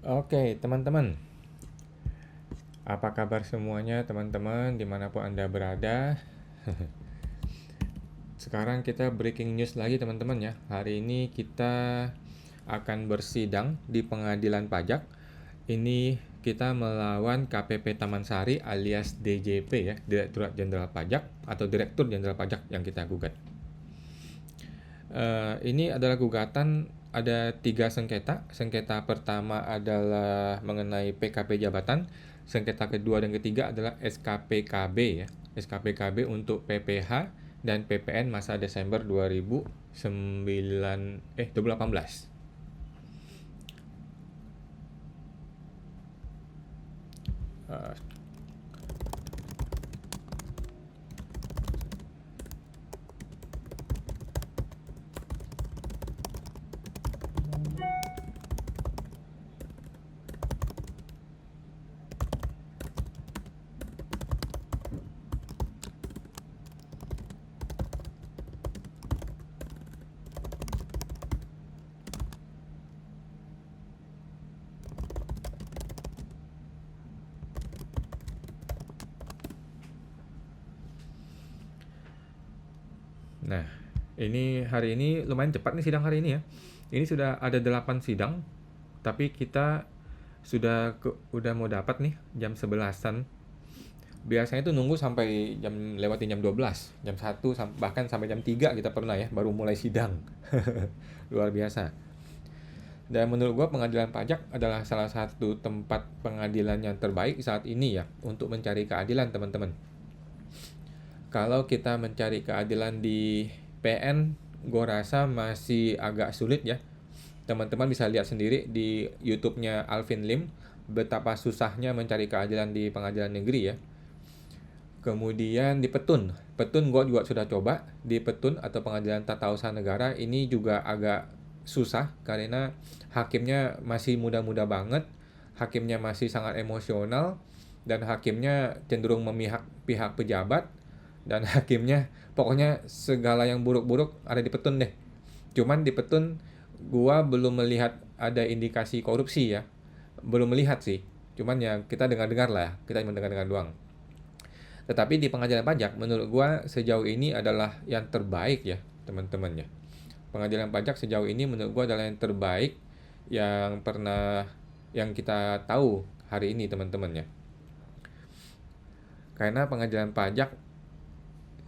Oke, teman-teman. Apa kabar semuanya, teman-teman, dimanapun Anda berada? Sekarang kita breaking news lagi, teman-teman ya. Hari ini kita akan bersidang di pengadilan pajak. Ini kita melawan KPP Taman Sari alias DJP ya, Direktorat Jenderal Pajak atau Direktur Jenderal Pajak yang kita gugat. Ini adalah gugatan, ada 3 sengketa. Sengketa pertama adalah mengenai PKP jabatan. Sengketa kedua dan ketiga adalah SKPKB ya. SKPKB untuk PPH dan PPN masa Desember 2018. Uh, Nah, ini hari ini lumayan cepat nih sidang hari ini ya. Ini sudah ada 8 sidang, tapi kita udah mau dapat nih jam 11-an. Biasanya itu nunggu sampai lewatin jam 12, jam 1, bahkan sampai jam 3 kita pernah ya, baru mulai sidang. Luar biasa. Dan menurut gua pengadilan pajak adalah salah satu tempat pengadilan yang terbaik saat ini ya, untuk mencari keadilan, teman-teman. Kalau kita mencari keadilan di PN, gue rasa masih agak sulit ya. Teman-teman bisa lihat sendiri di YouTube-nya Alvin Lim, betapa susahnya mencari keadilan di pengadilan negeri ya. Kemudian di Petun. Petun gue juga sudah coba. Di Petun atau pengadilan tata usaha negara ini juga agak susah karena hakimnya masih muda-muda banget. Hakimnya masih sangat emosional dan hakimnya cenderung memihak pihak pejabat, dan hakimnya pokoknya segala yang buruk-buruk ada di Petun deh. Cuman di Petun gua belum melihat ada indikasi korupsi ya, belum melihat sih. Cuman ya kita dengar-dengar lah, kita mendengar-dengar doang. Tetapi di pengadilan pajak menurut gua sejauh ini adalah yang terbaik ya, teman-teman ya. Pengadilan pajak sejauh ini menurut gua adalah yang terbaik yang kita tahu hari ini, teman-teman ya. Karena pengadilan pajak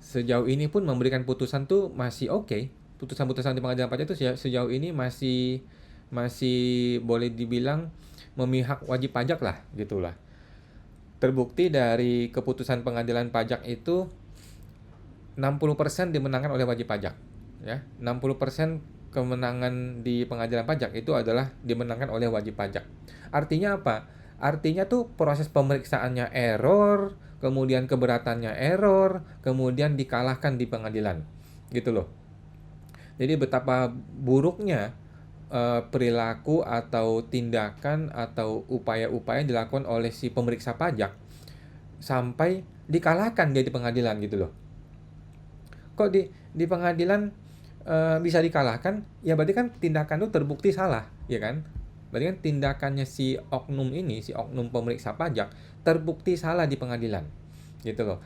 sejauh ini pun memberikan putusan tuh masih oke. Putusan-putusan di pengadilan pajak itu sejauh ini masih masih boleh dibilang memihak wajib pajak lah, gitulah. Terbukti dari keputusan pengadilan pajak itu 60% dimenangkan oleh wajib pajak, ya. 60% kemenangan di pengadilan pajak itu adalah dimenangkan oleh wajib pajak. Artinya apa? Artinya tuh proses pemeriksaannya error, kemudian keberatannya error, kemudian dikalahkan di pengadilan. Gitu loh. Jadi betapa buruknya perilaku atau tindakan atau upaya-upaya yang dilakukan oleh si pemeriksa pajak sampai dikalahkan dia di pengadilan gitu loh. Kok di pengadilan bisa dikalahkan? Ya berarti kan tindakan itu terbukti salah, ya kan? Berarti kan tindakannya si oknum ini, si oknum pemeriksa pajak terbukti salah di pengadilan. Gitu loh.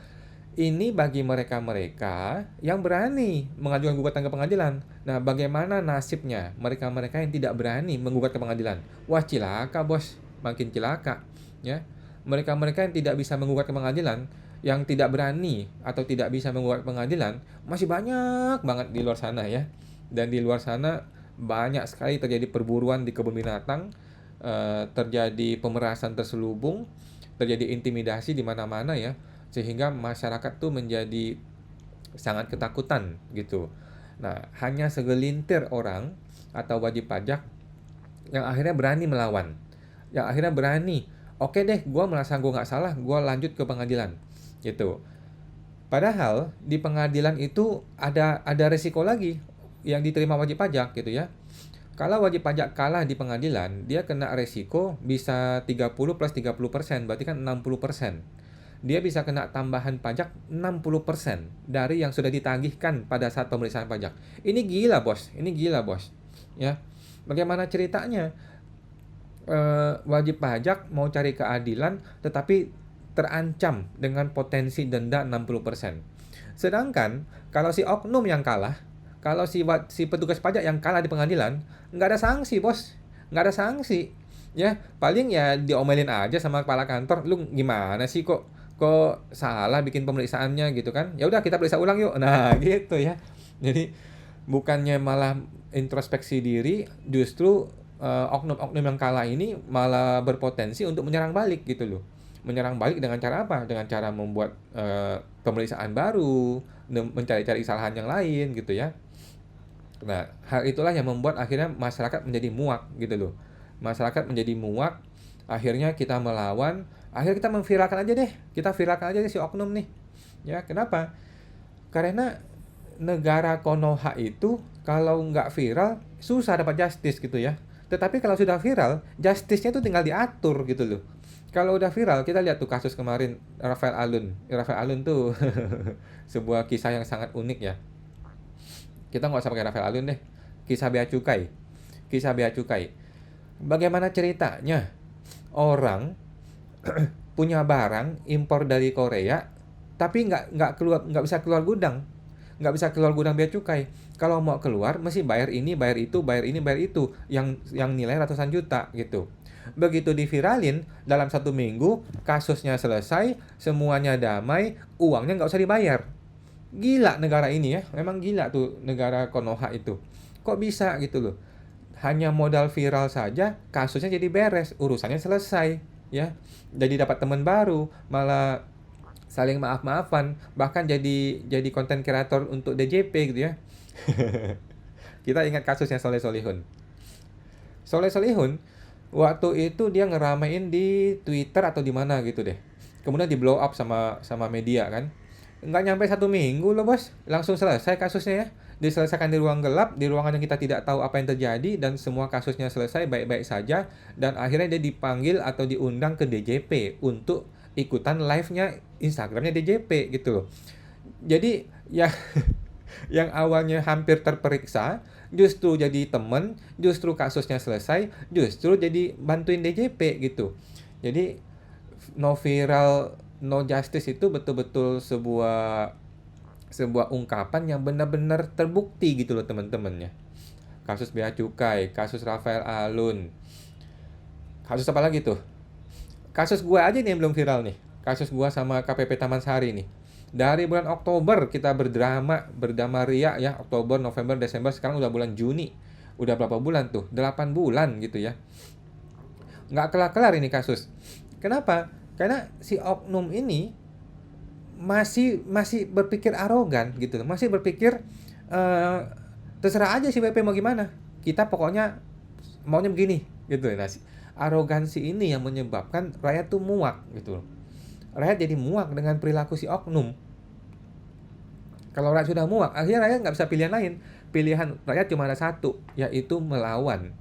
Ini bagi mereka-mereka yang berani mengajukan gugatan ke pengadilan. Nah, bagaimana nasibnya mereka-mereka yang tidak berani menggugat ke pengadilan? Wah, cilaka, Bos. Makin cilaka, ya. Mereka-mereka yang tidak bisa menggugat ke pengadilan, yang tidak berani atau tidak bisa menggugat ke pengadilan, masih banyak banget di luar sana ya. Dan di luar sana banyak sekali terjadi perburuan di kebun binatang, terjadi pemerasan terselubung, terjadi intimidasi di mana-mana ya, sehingga masyarakat tuh menjadi sangat ketakutan gitu. Nah, hanya segelintir orang atau wajib pajak yang akhirnya berani melawan, yang akhirnya berani, oke deh, gue merasa gue nggak salah, gue lanjut ke pengadilan gitu. Padahal di pengadilan itu ada resiko lagi yang diterima wajib pajak gitu ya. Kalau wajib pajak kalah di pengadilan, dia kena resiko bisa 30 plus 30%, berarti kan 60%. Dia bisa kena tambahan pajak 60% dari yang sudah ditagihkan pada saat pemeriksaan pajak. Ini gila, Bos. Ini gila, Bos. Ya. Bagaimana ceritanya? wajib pajak mau cari keadilan tetapi terancam dengan potensi denda 60%. Sedangkan kalau si oknum yang kalah, kalau si petugas pajak yang kalah di pengadilan, nggak ada sanksi, Bos. Nggak ada sanksi. Ya, paling ya diomelin aja sama kepala kantor, "Lu gimana sih kok salah bikin pemeriksaannya," gitu kan. "Ya udah kita periksa ulang yuk." Nah, gitu ya. Jadi bukannya malah introspeksi diri, justru oknum-oknum yang kalah ini malah berpotensi untuk menyerang balik gitu loh. Menyerang balik dengan cara apa? Dengan cara membuat pemeriksaan baru, mencari-cari kesalahan yang lain gitu ya. Nah, hal itulah yang membuat akhirnya masyarakat menjadi muak gitu loh. Masyarakat menjadi muak, akhirnya kita melawan, akhirnya kita memviralkan aja deh. Kita viralkan aja deh si oknum nih. Ya, kenapa? Karena negara Konoha itu kalau nggak viral susah dapat justice gitu ya. Tetapi kalau sudah viral, justice-nya tuh tinggal diatur gitu loh. Kalau udah viral, kita lihat tuh kasus kemarin Rafael Alun. Rafael Alun tuh sebuah kisah yang sangat unik ya. Kita nggak usah pakai Rafael Alun deh. Kisah Bea Cukai. Kisah Bea Cukai. Bagaimana ceritanya? Orang punya barang impor dari Korea, tapi nggak bisa keluar gudang, nggak bisa keluar gudang bea cukai. Kalau mau keluar mesti bayar ini, bayar itu, bayar ini, bayar itu, yang nilai ratusan juta gitu. Begitu diviralin, dalam 1 minggu kasusnya selesai, semuanya damai, uangnya nggak usah dibayar. Gila negara ini ya, memang gila tuh negara Konoha itu. Kok bisa gitu loh? Hanya modal viral saja, kasusnya jadi beres, urusannya selesai, ya. Jadi dapat teman baru, malah saling maaf-maafan, bahkan jadi konten kreator untuk DJP gitu ya. Kita ingat kasusnya Soleh Solihun. Soleh Solihun waktu itu dia ngeramein di Twitter atau di mana gitu deh. Kemudian di blow up sama media kan. Nggak nyampe 1 minggu loh bos, langsung selesai kasusnya ya. Diselesaikan di ruang gelap, di ruangan yang kita tidak tahu apa yang terjadi, dan semua kasusnya selesai baik-baik saja, dan akhirnya dia dipanggil atau diundang ke DJP untuk ikutan live-nya Instagramnya DJP gitu loh. Jadi ya yang awalnya hampir terperiksa justru jadi temen, justru kasusnya selesai, justru jadi bantuin DJP gitu. Jadi no viral, no justice itu betul-betul sebuah ungkapan yang benar-benar terbukti gitu loh teman-temannya. Kasus Bea Cukai, kasus Rafael Alun, kasus apa lagi tuh? Kasus gua aja nih yang belum viral nih. Kasus gua sama KPP Taman Sari nih. Dari bulan Oktober kita berdama ria ya, Oktober, November, Desember, sekarang udah bulan Juni. Udah berapa bulan tuh? 8 bulan gitu ya. Nggak kelar-kelar ini kasus. Kenapa? Karena si oknum ini masih berpikir arogan gitu loh. Masih berpikir eh, terserah aja si BP mau gimana. Kita pokoknya maunya begini gitu. Nah, arogansi ini yang menyebabkan rakyat tuh muak gitu loh. Rakyat jadi muak dengan perilaku si oknum. Kalau rakyat sudah muak, akhirnya rakyat nggak bisa pilihan lain. Pilihan rakyat cuma ada satu, yaitu melawan.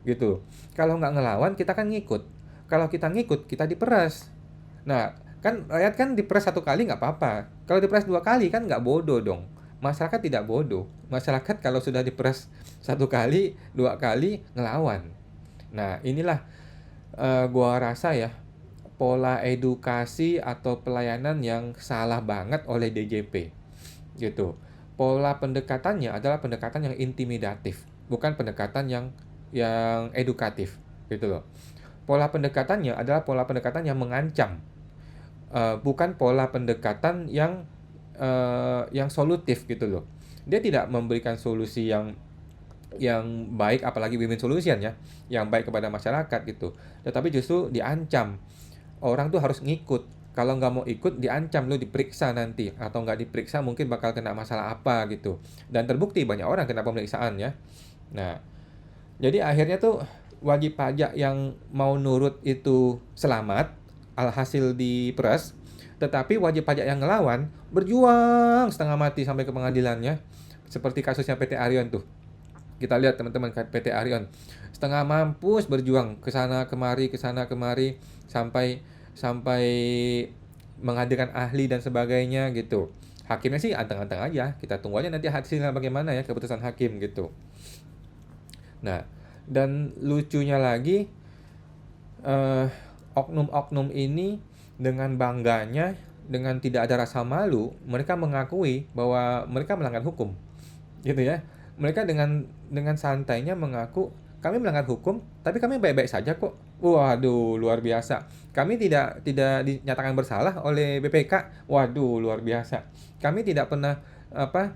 Gitu. Kalau nggak ngelawan, kita kan ngikut. Kalau kita ngikut, kita diperas. Nah, kan rakyat kan diperas 1 kali nggak apa-apa. Kalau diperas 2 kali kan nggak bodoh dong. Masyarakat tidak bodoh. Masyarakat kalau sudah diperas 1 kali, 2 kali, ngelawan. Nah, inilah gua rasa ya, pola edukasi atau pelayanan yang salah banget oleh DJP gitu. Pola pendekatannya adalah pendekatan yang intimidatif, bukan pendekatan yang edukatif gitu loh. Pola pendekatannya adalah pola pendekatan yang mengancam, bukan pola pendekatan yang solutif gitu loh. Dia tidak memberikan solusi yang baik, apalagi win-win solution ya, yang baik kepada masyarakat gitu. Tetapi justru diancam. Orang tuh harus ngikut. Kalau nggak mau ikut, diancam lu diperiksa nanti, atau nggak diperiksa mungkin bakal kena masalah apa gitu. Dan terbukti banyak orang kena pemeriksaan ya. Nah, jadi akhirnya tuh wajib pajak yang mau nurut itu selamat, alhasil diperas. Tetapi wajib pajak yang ngelawan berjuang setengah mati sampai ke pengadilannya. Seperti kasusnya PT Arion tuh. Kita lihat teman-teman PT Arion setengah mampus berjuang ke sana kemari sampai sampai menghadirkan ahli dan sebagainya gitu. Hakimnya sih anteng-anteng aja. Kita tunggu aja nanti hasilnya bagaimana ya, keputusan hakim gitu. Nah, dan lucunya lagi eh, oknum-oknum ini dengan bangganya, dengan tidak ada rasa malu, mereka mengakui bahwa mereka melanggar hukum, gitu ya. Mereka dengan santainya mengaku, kami melanggar hukum, tapi kami baik-baik saja kok. Waduh, luar biasa. Kami tidak dinyatakan bersalah oleh BPK. Waduh, luar biasa. Kami tidak pernah apa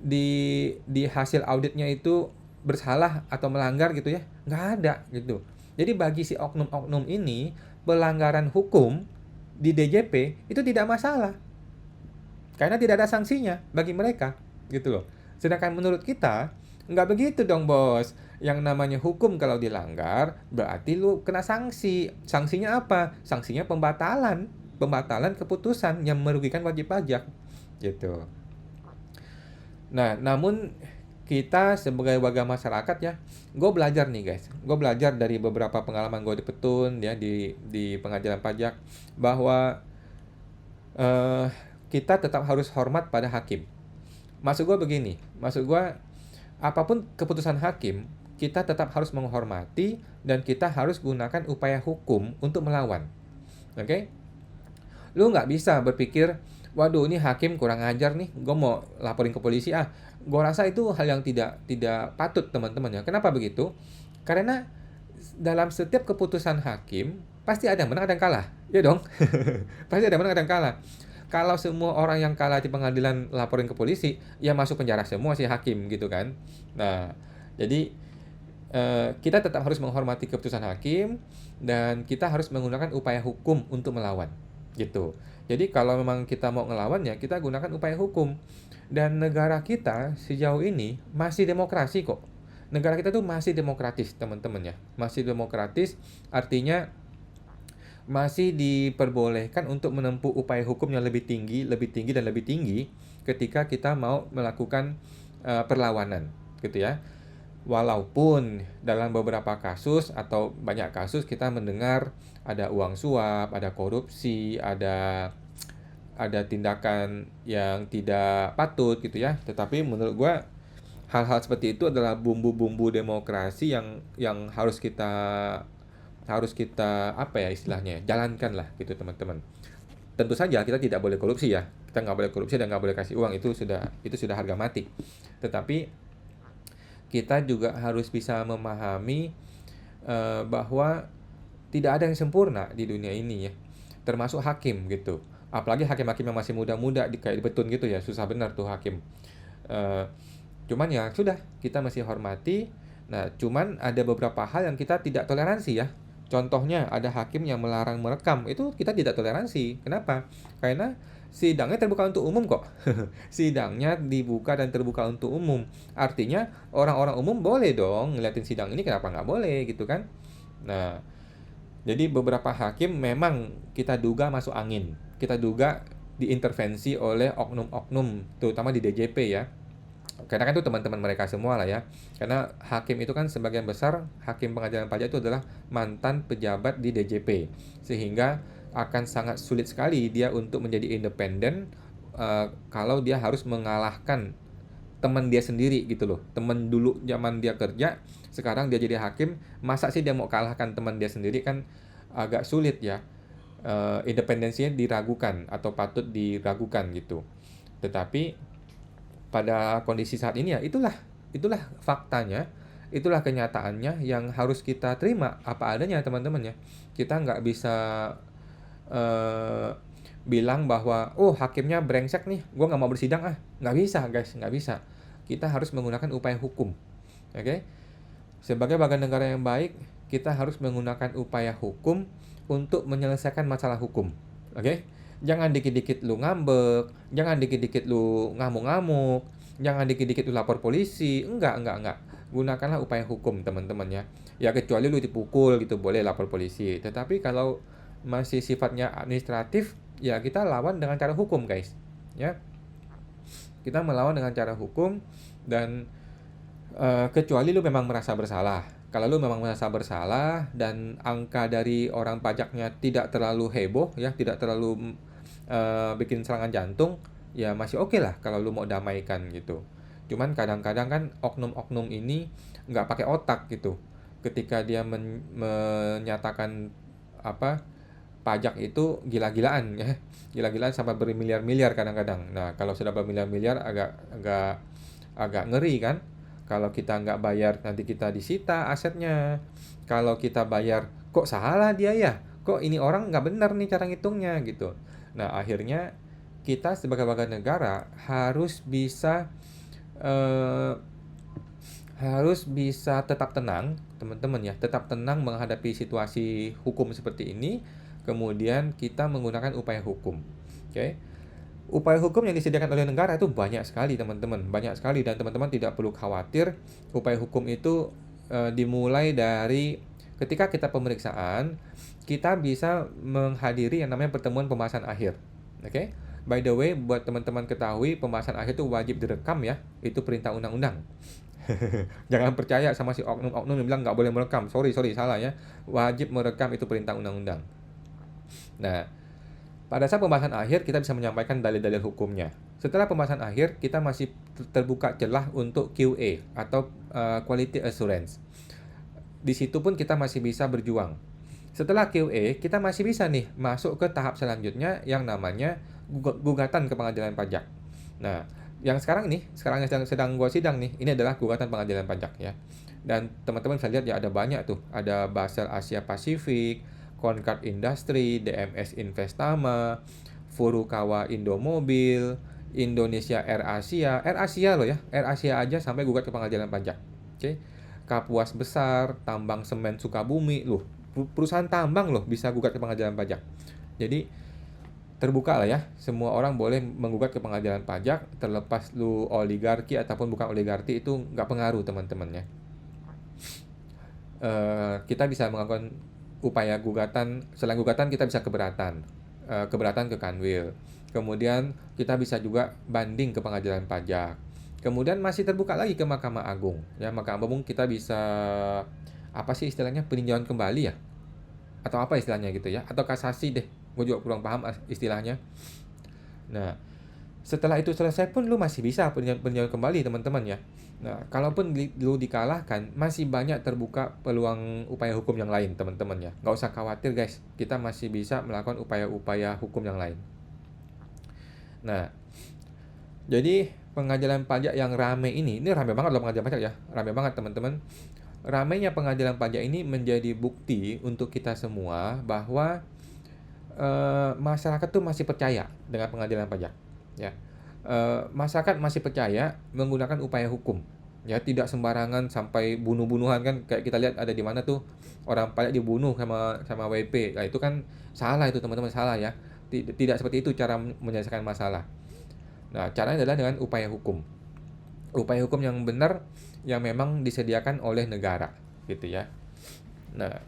di hasil auditnya itu bersalah atau melanggar gitu ya. Nggak ada gitu. Jadi bagi si oknum-oknum ini, pelanggaran hukum di DJP itu tidak masalah karena tidak ada sanksinya bagi mereka gitu loh. Sedangkan menurut kita nggak begitu dong bos. Yang namanya hukum kalau dilanggar berarti lu kena sanksi. Sanksinya apa? Sanksinya pembatalan, pembatalan keputusan yang merugikan wajib pajak gitu. Nah, namun kita sebagai warga masyarakat ya, gue belajar nih guys, gue belajar dari beberapa pengalaman gue di Petun ya, di pengadilan pajak, bahwa eh, kita tetap harus hormat pada hakim. Maksud gue begini, maksud gue apapun keputusan hakim, kita tetap harus menghormati dan kita harus gunakan upaya hukum untuk melawan. Oke? Okay? Lu nggak bisa berpikir, waduh ini hakim kurang ajar nih, gue mau laporin ke polisi ah. Gue rasa itu hal yang tidak patut teman-teman ya. Kenapa begitu? Karena dalam setiap keputusan hakim pasti ada yang menang ada yang kalah, ya dong. Pasti ada yang menang ada yang kalah. Kalau semua orang yang kalah di pengadilan laporin ke polisi, ya masuk penjara semua si hakim gitu kan. Nah, jadi kita tetap harus menghormati keputusan hakim dan kita harus menggunakan upaya hukum untuk melawan gitu. Jadi kalau memang kita mau ngelawan ya kita gunakan upaya hukum. Dan negara kita sejauh ini masih demokrasi kok. Negara kita tuh masih demokratis teman-teman ya. Masih demokratis artinya masih diperbolehkan untuk menempuh upaya hukum yang lebih tinggi dan lebih tinggi ketika kita mau melakukan perlawanan gitu ya. Walaupun dalam beberapa kasus atau banyak kasus kita mendengar ada uang suap, ada korupsi, ada tindakan yang tidak patut gitu ya. Tetapi menurut gua hal-hal seperti itu adalah bumbu-bumbu demokrasi yang harus kita apa ya istilahnya jalankan lah gitu teman-teman. Tentu saja kita tidak boleh korupsi ya. Kita nggak boleh korupsi dan nggak boleh kasih uang itu sudah harga mati. Tetapi kita juga harus bisa memahami bahwa tidak ada yang sempurna di dunia ini ya, termasuk hakim gitu. Apalagi hakim-hakim yang masih muda-muda kayak di Betun gitu ya, susah benar tuh hakim. Eh, Cuman ya sudah, kita masih hormati. Nah, cuman ada beberapa hal yang kita tidak toleransi ya. Contohnya ada hakim yang melarang merekam, itu kita tidak toleransi. Kenapa? Karena sidangnya terbuka untuk umum kok. Sidangnya dibuka dan terbuka untuk umum. Artinya orang-orang umum boleh dong ngeliatin sidang ini, kenapa nggak boleh gitu kan? Nah, jadi beberapa hakim memang kita duga masuk angin. Kita duga diintervensi oleh oknum-oknum, terutama di DJP ya. Karena kan itu teman-teman mereka semua lah ya. Karena hakim itu kan sebagian besar hakim pengadilan pajak itu adalah mantan pejabat di DJP. Sehingga akan sangat sulit sekali dia untuk menjadi independen kalau dia harus mengalahkan teman dia sendiri gitu loh. Teman dulu zaman dia kerja, sekarang dia jadi hakim, masa sih dia mau kalahkan teman dia sendiri, kan agak sulit ya. Independensinya diragukan atau patut diragukan gitu. Tetapi pada kondisi saat ini ya itulah faktanya, itulah kenyataannya yang harus kita terima apa adanya teman-teman ya. Kita nggak bisa eh, bilang bahwa oh hakimnya brengsek nih, gue nggak mau bersidang ah. Nggak bisa guys, nggak bisa. Kita harus menggunakan upaya hukum. Oke. Sebagai warga negara yang baik, kita harus menggunakan upaya hukum untuk menyelesaikan masalah hukum. Oke? Jangan dikit-dikit lu ngambek, jangan dikit-dikit lu ngamuk-ngamuk, jangan dikit-dikit lu lapor polisi. Enggak. Gunakanlah upaya hukum, teman-teman ya. Ya kecuali lu dipukul gitu, boleh lapor polisi. Tetapi kalau masih sifatnya administratif, ya kita lawan dengan cara hukum, guys. Ya. Kita melawan dengan cara hukum dan kecuali lu memang merasa bersalah. Kalau lu memang merasa bersalah dan angka dari orang pajaknya tidak terlalu heboh ya, tidak terlalu bikin serangan jantung, ya masih oke lah kalau lu mau damaikan gitu. Cuman kadang-kadang kan oknum-oknum ini nggak pakai otak gitu. ketika dia menyatakan apa pajak itu gila-gilaan ya, gila-gilaan sampai bermiliar-miliar kadang-kadang. Nah, kalau sudah bermiliar-miliar agak ngeri kan. Kalau kita nggak bayar nanti kita disita asetnya. Kalau kita bayar kok salah dia ya, kok ini orang nggak benar nih cara ngitungnya gitu. Nah, akhirnya kita sebagai warga negara eh, harus bisa tetap tenang, teman-teman ya, tetap tenang menghadapi situasi hukum seperti ini. Kemudian kita menggunakan upaya hukum. Oke. Upaya hukum yang disediakan oleh negara itu banyak sekali, teman-teman. Banyak sekali dan teman-teman tidak perlu khawatir. Upaya hukum itu dimulai dari ketika kita pemeriksaan, kita bisa menghadiri yang namanya pertemuan pembahasan akhir. Oke. By the way, buat teman-teman ketahui, pembahasan akhir itu wajib direkam ya. Itu perintah undang-undang. Jangan percaya sama si oknum-oknum yang bilang nggak boleh merekam. Sorry, salah ya. Wajib merekam, itu perintah undang-undang. Nah, pada saat pembahasan akhir kita bisa menyampaikan dalil-dalil hukumnya. Setelah pembahasan akhir, kita masih terbuka celah untuk QA atau Quality Assurance. Di situ pun kita masih bisa berjuang. Setelah QA, kita masih bisa nih masuk ke tahap selanjutnya yang namanya gugatan ke pengadilan pajak. Nah, yang sekarang yang sedang gua sidang nih, ini adalah gugatan pengadilan pajak ya. Dan teman-teman bisa lihat ya, ada banyak tuh, ada Basel Asia Pasifik, Concard Industri, DMS Investama, Furukawa Indomobil, Indonesia Air Asia loh ya, Air Asia aja sampai gugat ke pengadilan pajak. Oke. Kapuas Besar, Tambang Semen Sukabumi, loh, perusahaan tambang loh bisa gugat ke pengadilan pajak. Jadi terbuka lah ya, semua orang boleh menggugat ke pengadilan pajak, terlepas lu oligarki ataupun bukan oligarki, itu nggak pengaruh teman-teman ya. Kita bisa melakukan upaya gugatan. Selain gugatan kita bisa keberatan, keberatan ke Kanwil. Kemudian kita bisa juga banding ke pengadilan pajak. Kemudian masih terbuka lagi ke Mahkamah Agung ya. Mahkamah Agung kita bisa apa sih istilahnya, peninjauan kembali ya, atau apa istilahnya gitu ya, atau kasasi deh, gue juga kurang paham istilahnya. Nah, setelah itu selesai pun lu masih bisa peninjauan kembali teman-teman ya. Nah, kalaupun lu dikalahkan, masih banyak terbuka peluang upaya hukum yang lain teman-teman ya. Nggak usah khawatir guys, kita masih bisa melakukan upaya-upaya hukum yang lain. Nah, jadi pengadilan pajak yang rame ini rame banget loh pengadilan pajak ya, rame banget teman-teman. Ramainya pengadilan pajak ini menjadi bukti untuk kita semua bahwa masyarakat tuh masih percaya dengan pengadilan pajak ya. Masyarakat masih percaya menggunakan upaya hukum ya, tidak sembarangan sampai bunuh-bunuhan kan, kayak kita lihat ada di mana tuh orang pajak dibunuh sama WP. Nah, itu kan salah, itu teman-teman, salah ya. Tidak seperti itu cara menyelesaikan masalah. Nah, caranya adalah dengan upaya hukum. Upaya hukum yang benar yang memang disediakan oleh negara gitu ya. Nah,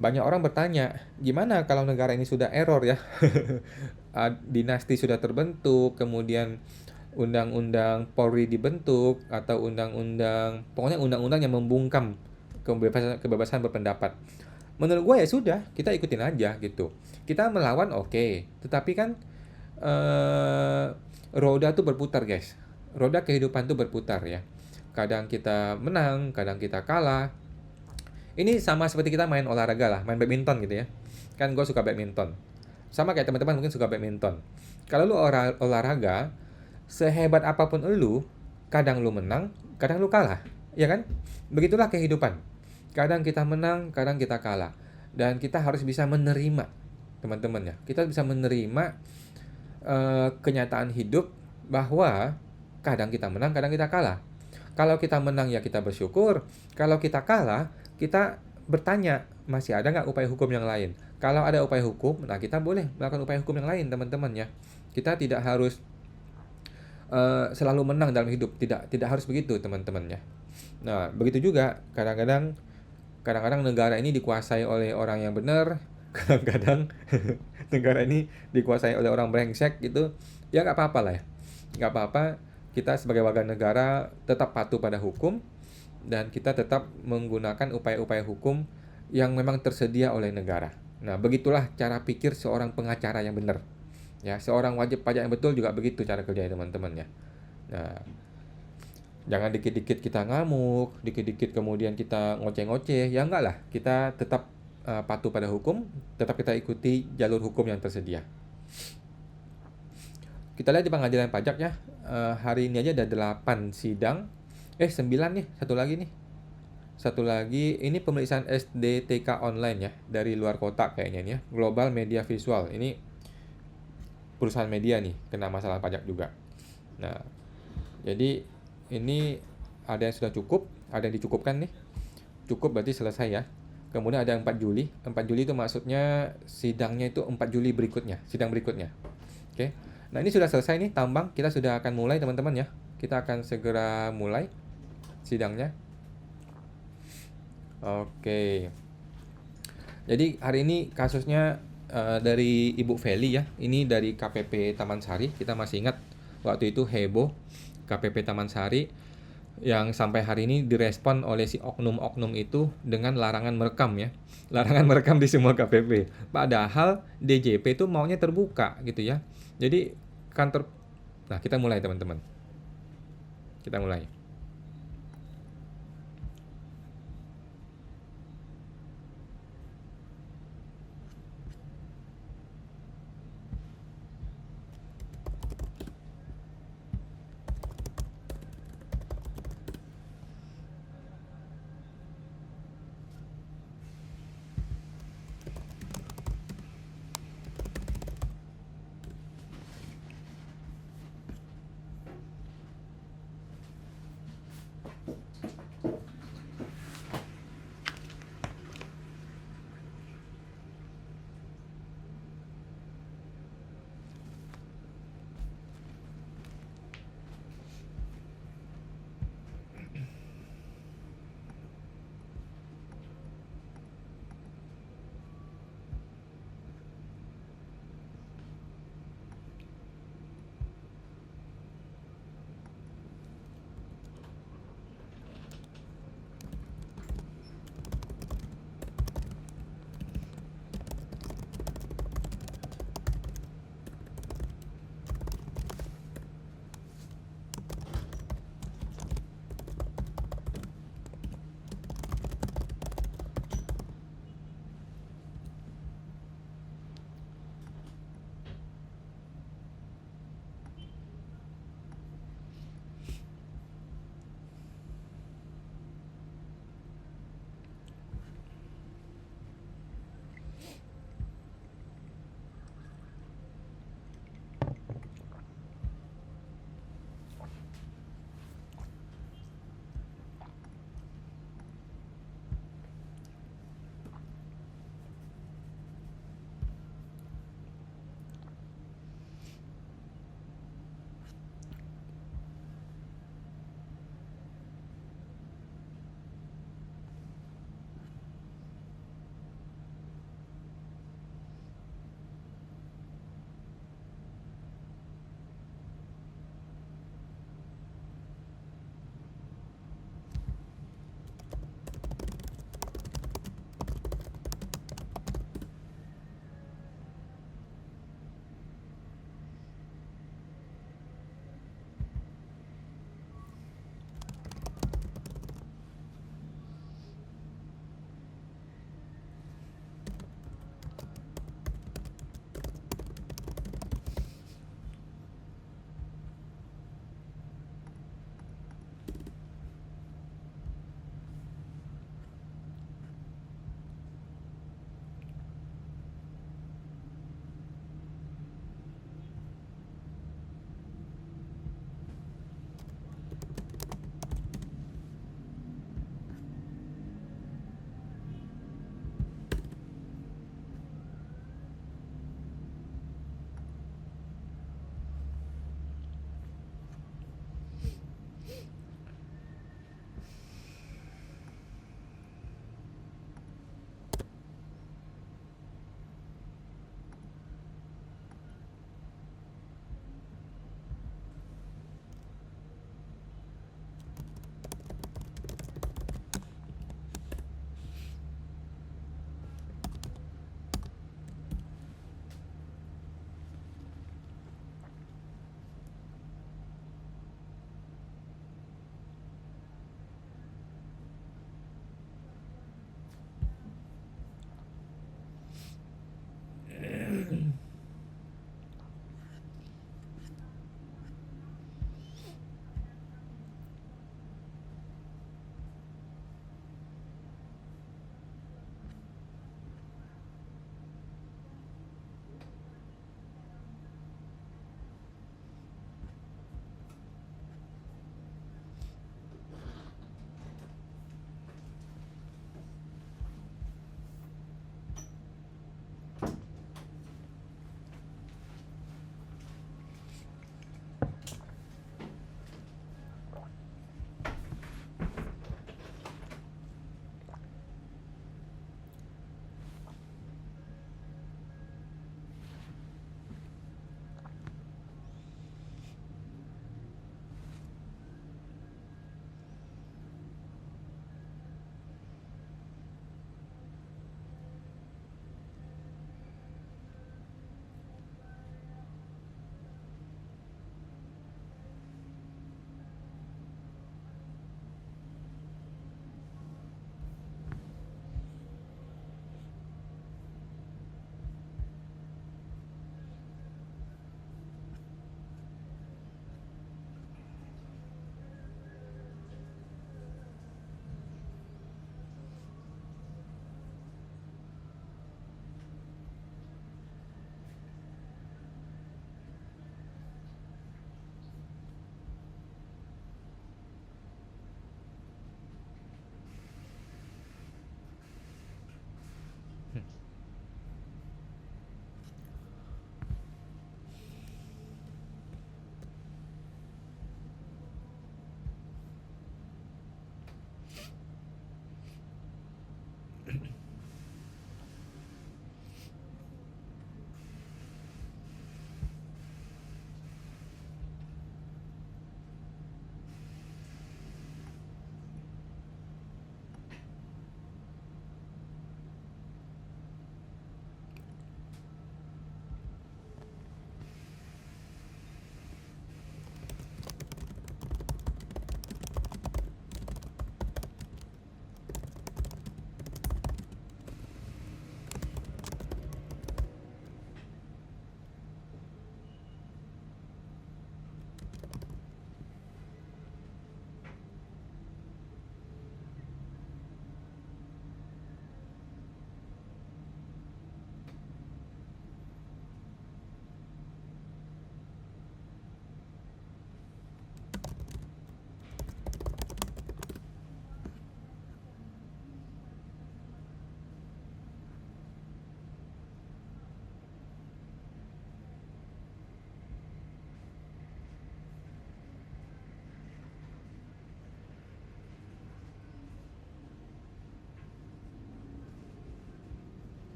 banyak orang bertanya, gimana kalau negara ini sudah error ya? Dinasti sudah terbentuk, kemudian undang-undang Polri dibentuk, atau pokoknya undang-undang yang membungkam kebebasan berpendapat. Menurut gue ya sudah, kita ikutin aja gitu. Kita melawan oke, tetapi kan roda tuh berputar guys. Roda kehidupan tuh berputar ya. Kadang kita menang, kadang kita kalah. Ini sama seperti kita main olahraga lah, main badminton gitu ya. Kan gue suka badminton. Sama kayak teman-teman mungkin suka badminton. Kalau lu olahraga, sehebat apapun lu, kadang lu menang, kadang lu kalah. Ya kan? Begitulah kehidupan. Kadang kita menang, kadang kita kalah. Dan kita harus bisa menerima, teman-teman ya. Kita bisa menerima kenyataan hidup bahwa kadang kita menang, kadang kita kalah. Kalau kita menang ya kita bersyukur. Kalau kita kalah, kita bertanya, masih ada nggak upaya hukum yang lain? Kalau ada upaya hukum, nah kita boleh melakukan upaya hukum yang lain, teman-teman ya. Kita tidak harus selalu menang dalam hidup, tidak harus begitu, teman-teman ya. Nah, begitu juga kadang-kadang negara ini dikuasai oleh orang yang benar, kadang-kadang negara ini dikuasai oleh orang brengsek gitu. Ya nggak apa-apa lah ya, nggak apa-apa. Kita sebagai warga negara tetap patuh pada hukum, dan kita tetap menggunakan upaya-upaya hukum yang memang tersedia oleh negara. Nah, begitulah cara pikir seorang pengacara yang benar. Ya, seorang wajib pajak yang betul juga begitu cara kerjanya, teman-teman ya. Nah, Jangan dikit-dikit kita ngamuk, dikit-dikit kemudian kita ngoceh-ngoceh. Ya enggak lah, kita tetap patuh pada hukum, tetap kita ikuti jalur hukum yang tersedia. Kita lihat di pengadilan pajak ya, hari ini aja ada 8 sidang. 9 nih, satu lagi nih. Satu lagi, ini pemeriksaan SDTK online ya, dari luar kota kayaknya nih ya. Global Media Visual, ini perusahaan media nih, kena masalah pajak juga. Nah, jadi ini ada yang sudah cukup, ada yang dicukupkan nih. Cukup berarti selesai ya. Kemudian ada 4 Juli. 4 Juli itu maksudnya sidangnya itu 4 Juli berikutnya, sidang berikutnya. Oke. Nah, ini sudah selesai nih tambang. Kita sudah akan mulai teman-teman ya. Kita akan segera mulai sidangnya. Oke. Jadi hari ini kasusnya dari Ibu Feli ya. Ini dari KPP Taman Sari. Kita masih ingat waktu itu heboh KPP Taman Sari yang sampai hari ini direspon oleh si oknum-oknum itu dengan larangan merekam ya. Larangan merekam di semua KPP. Padahal DJP itu maunya terbuka gitu ya. Jadi kantor. Nah, kita mulai teman-teman. Kita mulai.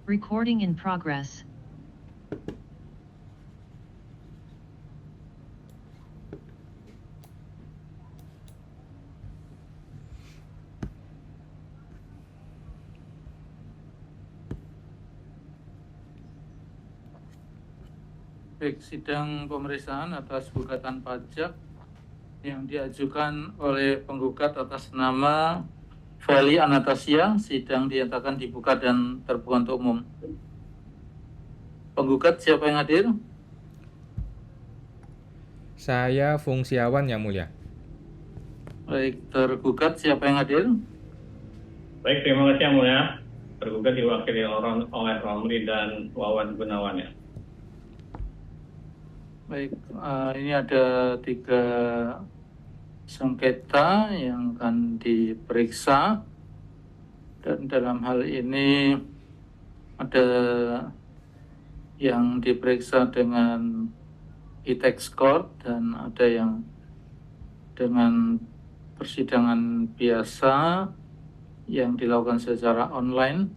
Recording in progress. Baik, sidang pemeriksaan atas gugatan pajak yang diajukan oleh penggugat atas nama Feli Anastasia, sidang dinyatakan dibuka dan terbuka untuk umum. Penggugat siapa yang hadir? Saya Fungsiawan, Yang Mulia. Baik, tergugat siapa yang hadir? Baik, terima kasih Yang Mulia. Tergugat diwakili oleh Romli dan Wawan Gunawan ya. Baik, ini ada 3 sengketa yang akan diperiksa, dan dalam hal ini ada yang diperiksa dengan e-tax court dan ada yang dengan persidangan biasa yang dilakukan secara online.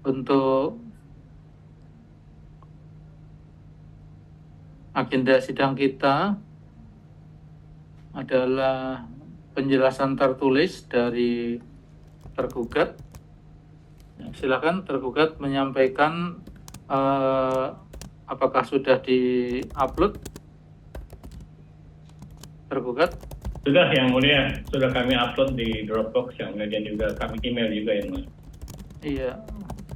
Untuk agenda sidang kita adalah penjelasan tertulis dari tergugat. Silakan tergugat menyampaikan apakah sudah di-upload. Tergugat. Sudah Yang Mulia, sudah kami upload di Dropbox Yang Mulia, dan juga kami email juga Yang Mulia. Iya,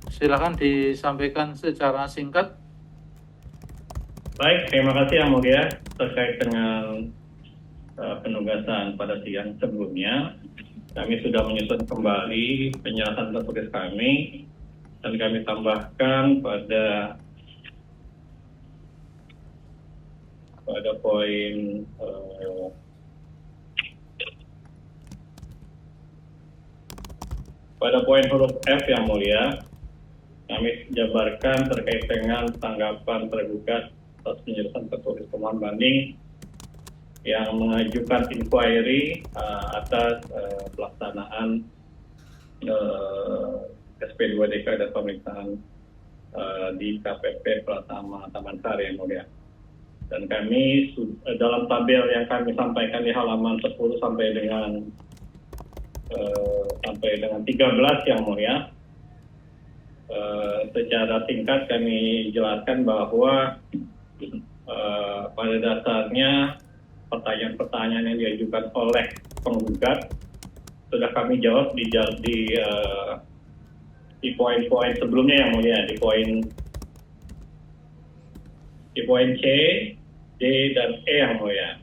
silakan disampaikan secara singkat. Baik, terima kasih Yang Mulia. Terkait dengan penugasan pada siang sebelumnya, kami sudah menyusun kembali penjelasan tertulis kami, dan kami tambahkan pada poin huruf F Yang Mulia, kami jabarkan terkait dengan tanggapan tergugat atas penjelasan tertulis permohonan banding yang mengajukan inquiry atas pelaksanaan SP2DK dan pemeriksaan di KPP Pratama Taman Sari Yang Mulia. Dan kami dalam tabel yang kami sampaikan di halaman 10 sampai dengan 13 Yang Mulia, secara singkat kami jelaskan bahwa pada dasarnya pertanyaan-pertanyaan yang diajukan oleh penggugat sudah kami jawab di poin-poin sebelumnya Yang Mulia, di poin C, D, dan E Yang Mulia.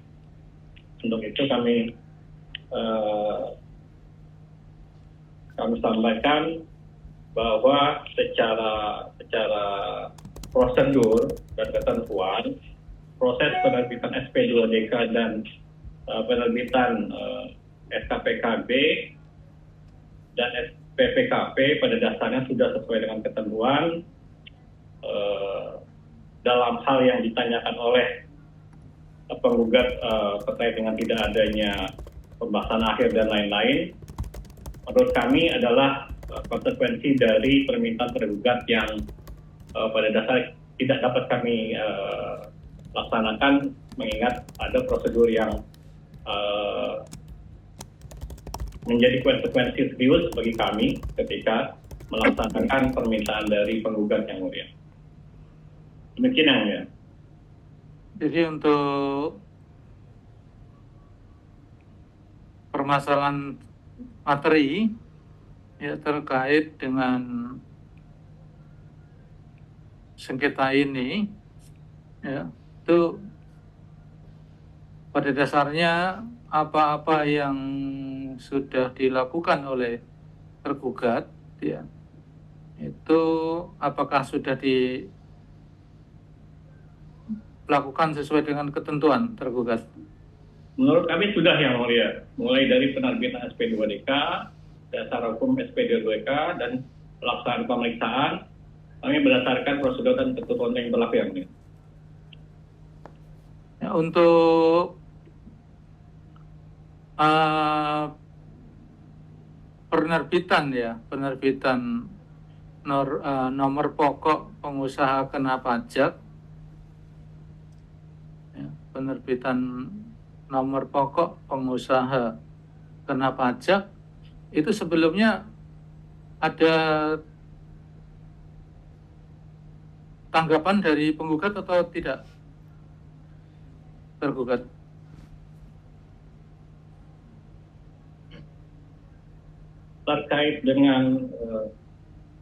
Untuk itu kami sampaikan bahwa secara prosedur dan ketentuan proses penerbitan SP2DK dan penerbitan SKPKB dan SPPKP pada dasarnya sudah sesuai dengan ketentuan. Dalam hal yang ditanyakan oleh penggugat terkait dengan tidak adanya pembahasan akhir dan lain-lain, menurut kami adalah konsekuensi dari permintaan tergugat yang pada dasar tidak dapat kami laksanakan, mengingat ada prosedur yang menjadi konsekuensi serius bagi kami ketika melaksanakan permintaan dari penggugat Yang Mulia. Demikian Yang Mulia. Jadi untuk permasalahan materi ya terkait dengan sengketa ini ya, itu pada dasarnya apa-apa yang sudah dilakukan oleh tergugat ya, itu apakah sudah dilakukan sesuai dengan ketentuan tergugat? Menurut kami sudah Yang Mulia, mulai dari penerbitan SP2DK, dasar hukum SP2DK, dan pelaksanaan pemeriksaan kami berdasarkan prosedur dan ketentuan yang berlaku yang mulia. Ya, untuk penerbitan nomor pokok pengusaha kena pajak, ya, penerbitan nomor pokok pengusaha kena pajak itu sebelumnya ada tanggapan dari penggugat atau tidak tergugat? Terkait dengan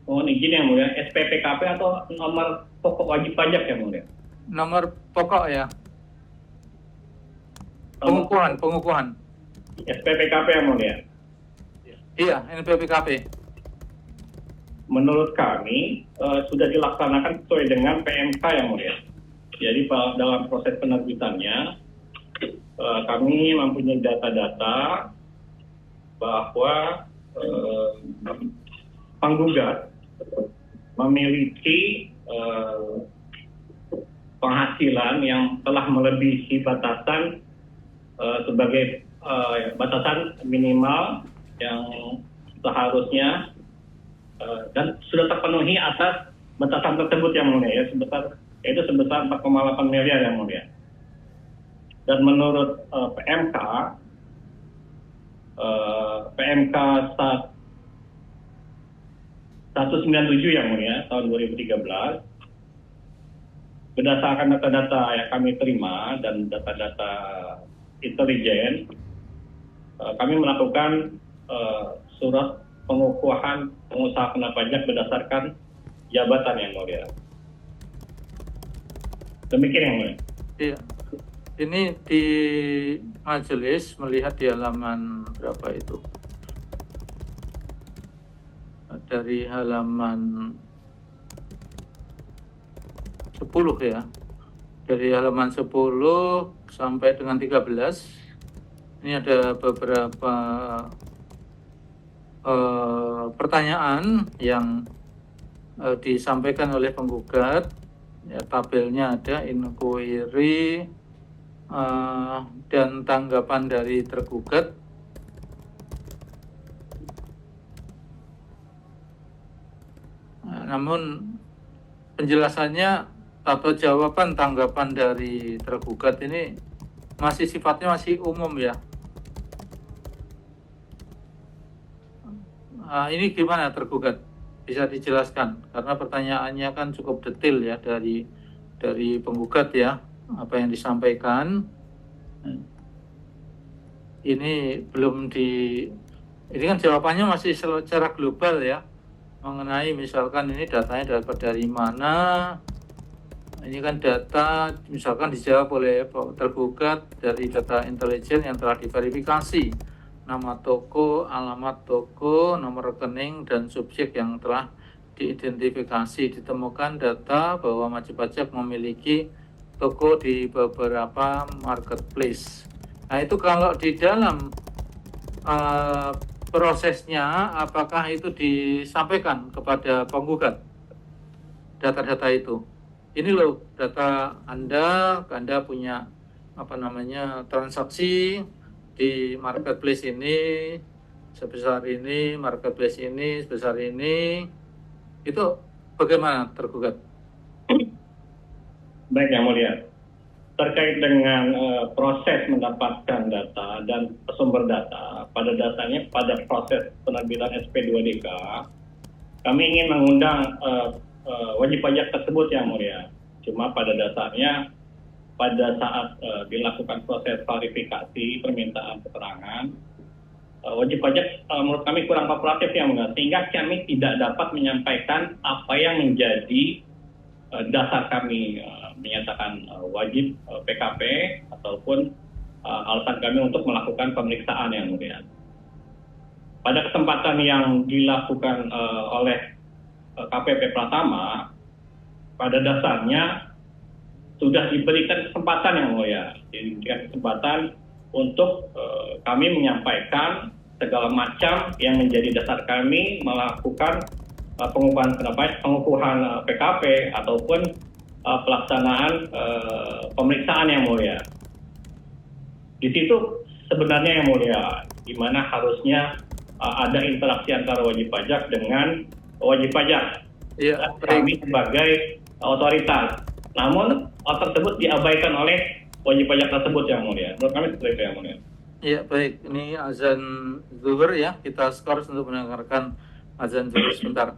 mohon izin yang mulia, SPPKP atau nomor pokok wajib pajak yang mulia? Nomor pokok ya, pengukuhan. SPPKP yang mulia. Iya, ini PPKP. Menurut kami sudah dilaksanakan sesuai dengan PMK yang mulia. Jadi dalam proses penerbitannya kami mempunyai data-data bahwa penggugat memiliki penghasilan yang telah melebihi batasan sebagai batasan minimal yang seharusnya dan sudah terpenuhi atas batasan tersebut yang mulia, ya, sebesar 4,8 miliar yang mulia. Dan menurut PMK 197 yang mulia tahun 2013, berdasarkan data-data yang kami terima dan data-data intelijen, kami melakukan surat pengukuhan pengusaha kena pajak berdasarkan jabatan yang mulia. Demikian yang mulia. Iya. Ini di majelis melihat di halaman berapa itu? Dari halaman 10 ya. Dari halaman 10 sampai dengan 13. Ini ada beberapa pertanyaan yang disampaikan oleh penggugat. Ya, tabelnya ada inquiry dan tanggapan dari tergugat. Namun penjelasannya atau jawaban tanggapan dari tergugat ini masih sifatnya masih umum ya. Ini gimana tergugat? Bisa dijelaskan karena pertanyaannya kan cukup detail ya dari penggugat ya, apa yang disampaikan. Ini ini kan jawabannya masih secara global ya, mengenai misalkan ini datanya dapat dari mana. Ini kan data misalkan dijawab oleh tergugat dari data intelijen yang telah diverifikasi. Nama toko, alamat toko, nomor rekening, dan subjek yang telah diidentifikasi. Ditemukan data bahwa wajib pajak memiliki toko di beberapa marketplace. Nah itu kalau di dalam prosesnya, apakah itu disampaikan kepada penggugat data-data itu? Ini loh data Anda punya transaksi di marketplace ini sebesar ini, marketplace ini sebesar ini. Itu bagaimana tergugat? Baik yang mulia, terkait dengan proses mendapatkan data dan sumber data, pada dasarnya pada proses penerbitan SP2DK kami ingin mengundang wajib pajak tersebut yang mulia. Cuma pada dasarnya pada saat dilakukan proses klarifikasi permintaan keterangan, wajib pajak menurut kami kurang kooperatif yang mulia, sehingga kami tidak dapat menyampaikan apa yang menjadi dasar kami menyatakan wajib PKP ataupun alasan kami untuk melakukan pemeriksaan yang mulia. Pada kesempatan yang dilakukan oleh KPP Pratama, pada dasarnya sudah diberikan kesempatan yang mulia, diberikan kesempatan untuk kami menyampaikan segala macam yang menjadi dasar kami melakukan pengukuhan PKP ataupun pelaksanaan pemeriksaan yang mulia. Di situ sebenarnya yang mulia, di mana harusnya ada interaksi antara wajib pajak dengan wajib pajak. Iya, Kami sebagai otoritas. Namun hal tersebut diabaikan oleh wajib pajak tersebut yang mulia. Menurut kami seperti itu yang mulia. Iya, baik. Ini azan zuhur ya. Kita skor untuk mendengarkan azan zuhur sebentar.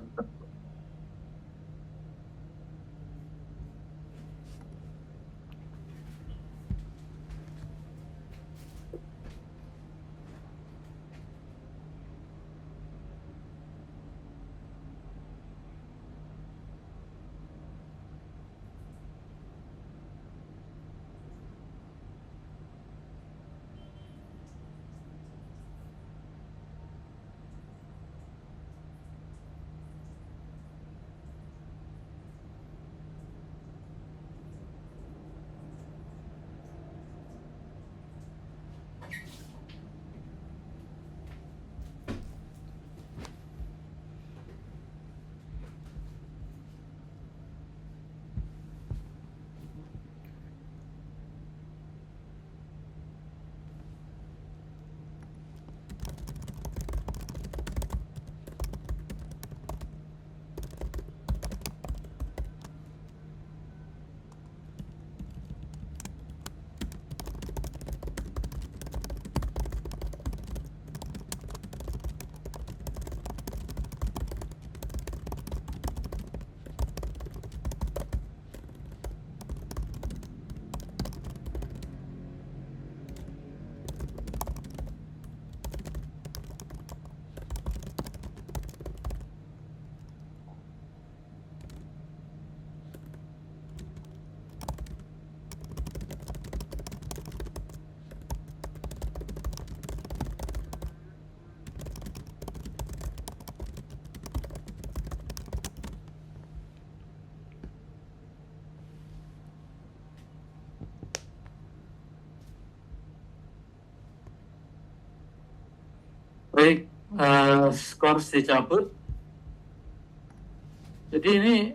Baik, skor dicabut. Jadi ini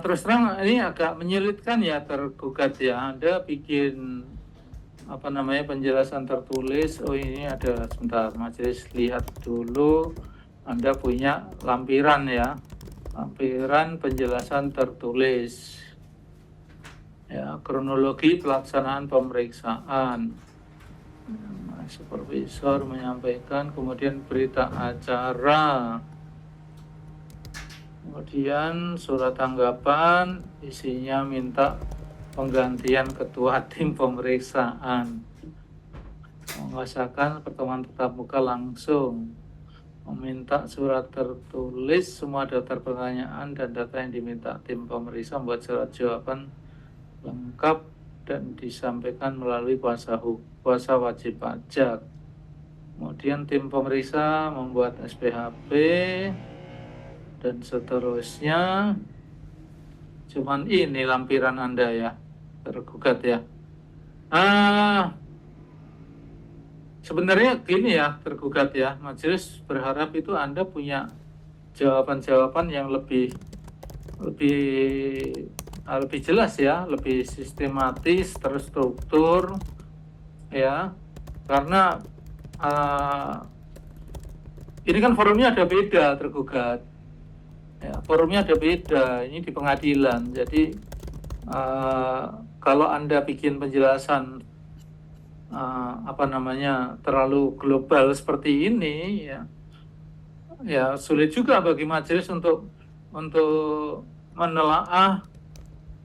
terus terang ini agak menyulitkan ya tergugat ya. Anda bikin penjelasan tertulis. Oh ini ada, sebentar majelis lihat dulu. Anda punya lampiran ya, lampiran penjelasan tertulis. Ya, kronologi pelaksanaan pemeriksaan. Supervisor menyampaikan, kemudian berita acara, kemudian surat tanggapan isinya minta penggantian ketua tim pemeriksaan, mengusahakan pertemuan tatap muka langsung, meminta surat tertulis semua daftar pertanyaan dan data yang diminta tim pemeriksa, membuat surat jawaban lengkap dan disampaikan melalui kuasa wajib pajak. Kemudian tim pemeriksa membuat SPHP dan seterusnya. Cuman ini lampiran Anda ya, tergugat ya. Sebenarnya gini ya, tergugat ya, majelis berharap itu Anda punya jawaban-jawaban yang lebih jelas ya, lebih sistematis, terstruktur ya, karena ini kan forumnya ada beda, tergugat ya, forumnya ada beda, ini di pengadilan. Jadi kalau Anda bikin penjelasan terlalu global seperti ini ya sulit juga bagi majelis untuk menelaah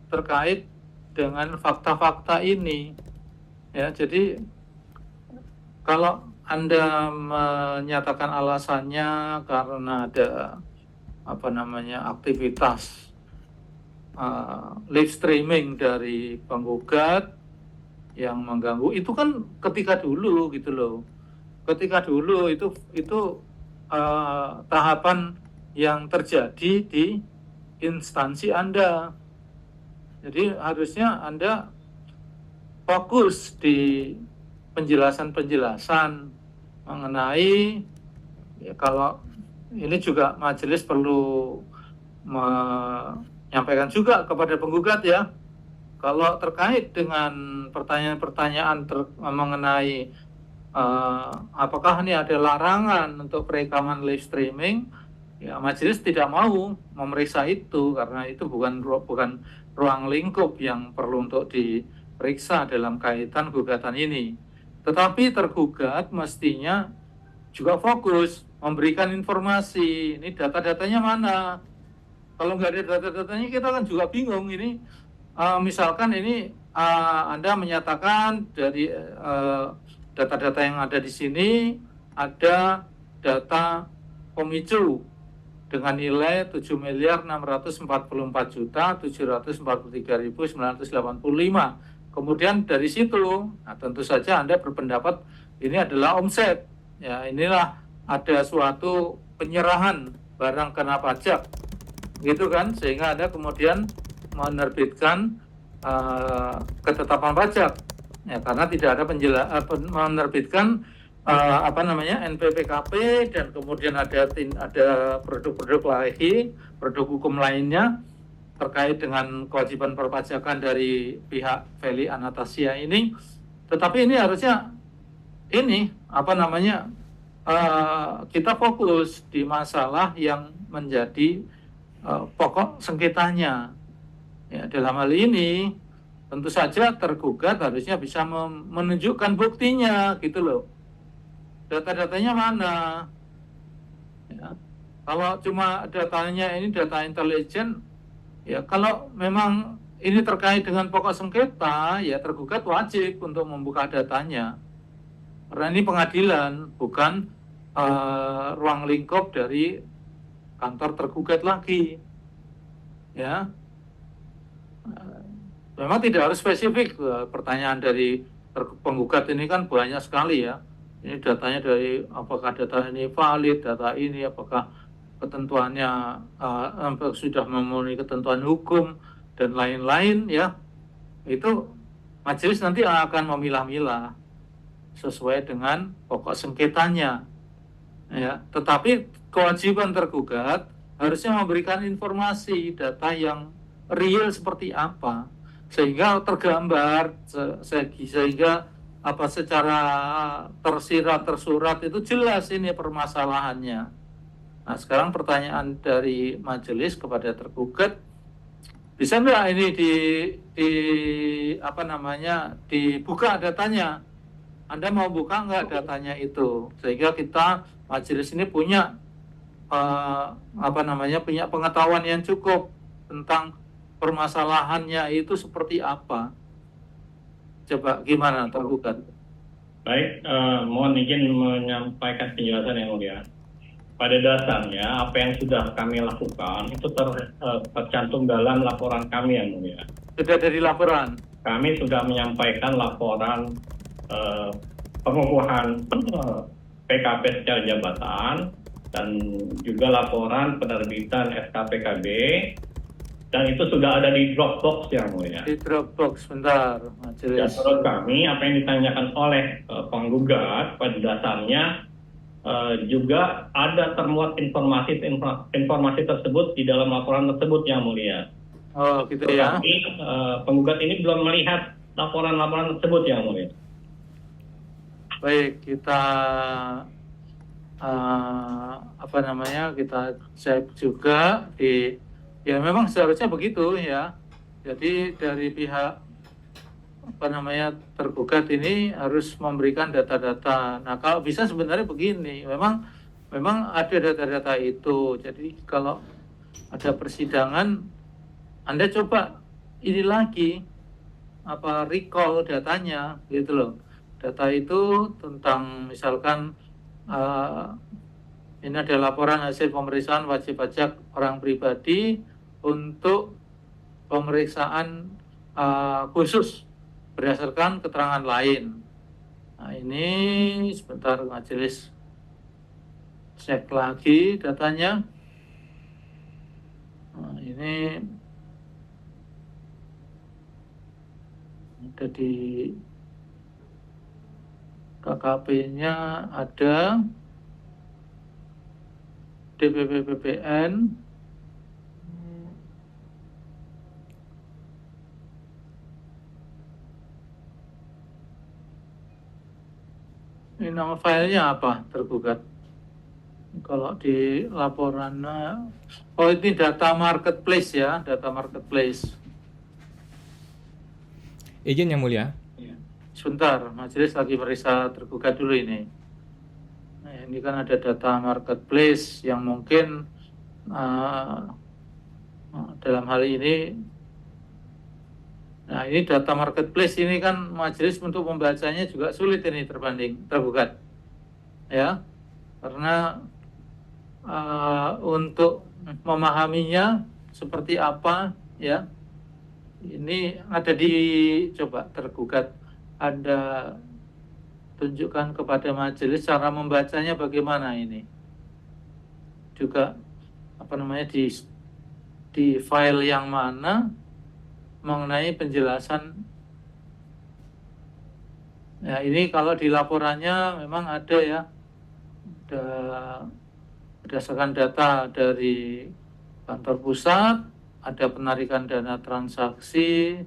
terkait dengan fakta-fakta ini ya. Jadi kalau Anda menyatakan alasannya karena ada aktivitas live streaming dari penggugat yang mengganggu, itu kan ketika dulu gitu loh. Ketika dulu itu tahapan yang terjadi di instansi Anda. Jadi harusnya Anda fokus di penjelasan-penjelasan mengenai ya, kalau ini juga majelis perlu menyampaikan juga kepada penggugat ya, kalau terkait dengan pertanyaan-pertanyaan mengenai apakah ini ada larangan untuk perekaman live streaming, ya majelis tidak mau memeriksa itu karena itu bukan ruang lingkup yang perlu untuk diperiksa dalam kaitan gugatan ini. Tetapi tergugat mestinya juga fokus memberikan informasi, ini data-datanya mana. Kalau nggak ada data-datanya kita kan juga bingung ini. Misalkan ini Anda menyatakan dari data-data yang ada di sini ada data pemicu dengan nilai 7.644.743.985. Kemudian dari situ, nah tentu saja Anda berpendapat ini adalah omset. Ya, inilah ada suatu penyerahan barang kena pajak, gitu kan? Sehingga Anda kemudian menerbitkan ketetapan pajak. Ya, karena tidak ada menerbitkan NPWP dan kemudian ada produk-produk lagi, produk hukum lainnya terkait dengan kewajiban perpajakan dari pihak Feli Anatasia ini. Tetapi ini harusnya kita fokus di masalah yang menjadi pokok sengketanya. Ya, dalam hal ini tentu saja tergugat harusnya bisa menunjukkan buktinya, gitu loh. Data-datanya mana? Ya. Kalau cuma datanya ini data intelijen, ya kalau memang ini terkait dengan pokok sengketa, ya tergugat wajib untuk membuka datanya. Karena ini pengadilan, bukan ruang lingkup dari kantor tergugat lagi. Ya. Memang tidak harus spesifik, pertanyaan dari penggugat ini kan banyak sekali ya. Ini datanya dari apakah data ini valid, data ini apakah ketentuannya sudah memenuhi ketentuan hukum dan lain-lain ya. Itu majelis nanti akan memilah-milah sesuai dengan pokok sengketanya. Ya, tetapi kewajiban tergugat harusnya memberikan informasi data yang real seperti apa, sehingga tergambar, sehingga secara tersirat tersurat itu jelas ini permasalahannya. Nah, sekarang pertanyaan dari majelis kepada tergugat, bisa nggak ini dibuka datanya? Anda mau buka nggak datanya itu, sehingga kita majelis ini punya punya pengetahuan yang cukup tentang permasalahannya itu seperti apa. Coba gimana tergugat? Baik, mohon izin menyampaikan penjelasan yang mulia. Pada dasarnya apa yang sudah kami lakukan itu tercantum dalam laporan kami yang mulia. Sudah dari laporan? Kami sudah menyampaikan laporan pengukuhan PKP secara jabatan dan juga laporan penerbitan SKPKB, dan itu sudah ada di Dropbox yang mulia. Di Dropbox, sebentar majelis. Dan menurut kami apa yang ditanyakan oleh penggugat pada dasarnya juga ada termuat informasi tersebut di dalam laporan tersebut yang mulia. Oh gitu ya. Tapi penggugat ini belum melihat laporan-laporan tersebut yang mulia. Baik, kita kita cek juga ya memang seharusnya begitu ya. Jadi dari pihak tergugat ini harus memberikan data-data. Nah, kalau bisa sebenarnya begini, memang ada data-data itu. Jadi kalau ada persidangan, Anda coba ini lagi recall datanya, gitu loh. Data itu tentang misalkan ini ada laporan hasil pemeriksaan wajib pajak orang pribadi untuk pemeriksaan khusus berdasarkan keterangan lain. Nah, ini sebentar majelis cek lagi datanya. Nah, ini ada di KKP-nya ada. DPP BPN. Ini nama filenya apa tergugat? Kalau di laporannya, oh ini data marketplace ya, data marketplace. Izin Yang Mulia. Sebentar, majelis lagi meriksa tergugat dulu ini. Nah, ini kan ada data marketplace yang mungkin dalam hal ini, nah ini data marketplace ini kan majelis untuk membacanya juga sulit ini terbanding tergugat, ya, karena untuk memahaminya seperti apa, ya, ini ada di coba tergugat Anda tunjukkan kepada majelis cara membacanya bagaimana ini, juga apa namanya di file yang mana mengenai penjelasan. Ya ini kalau di laporannya memang ada ya, ada berdasarkan data dari kantor pusat, ada penarikan dana transaksi,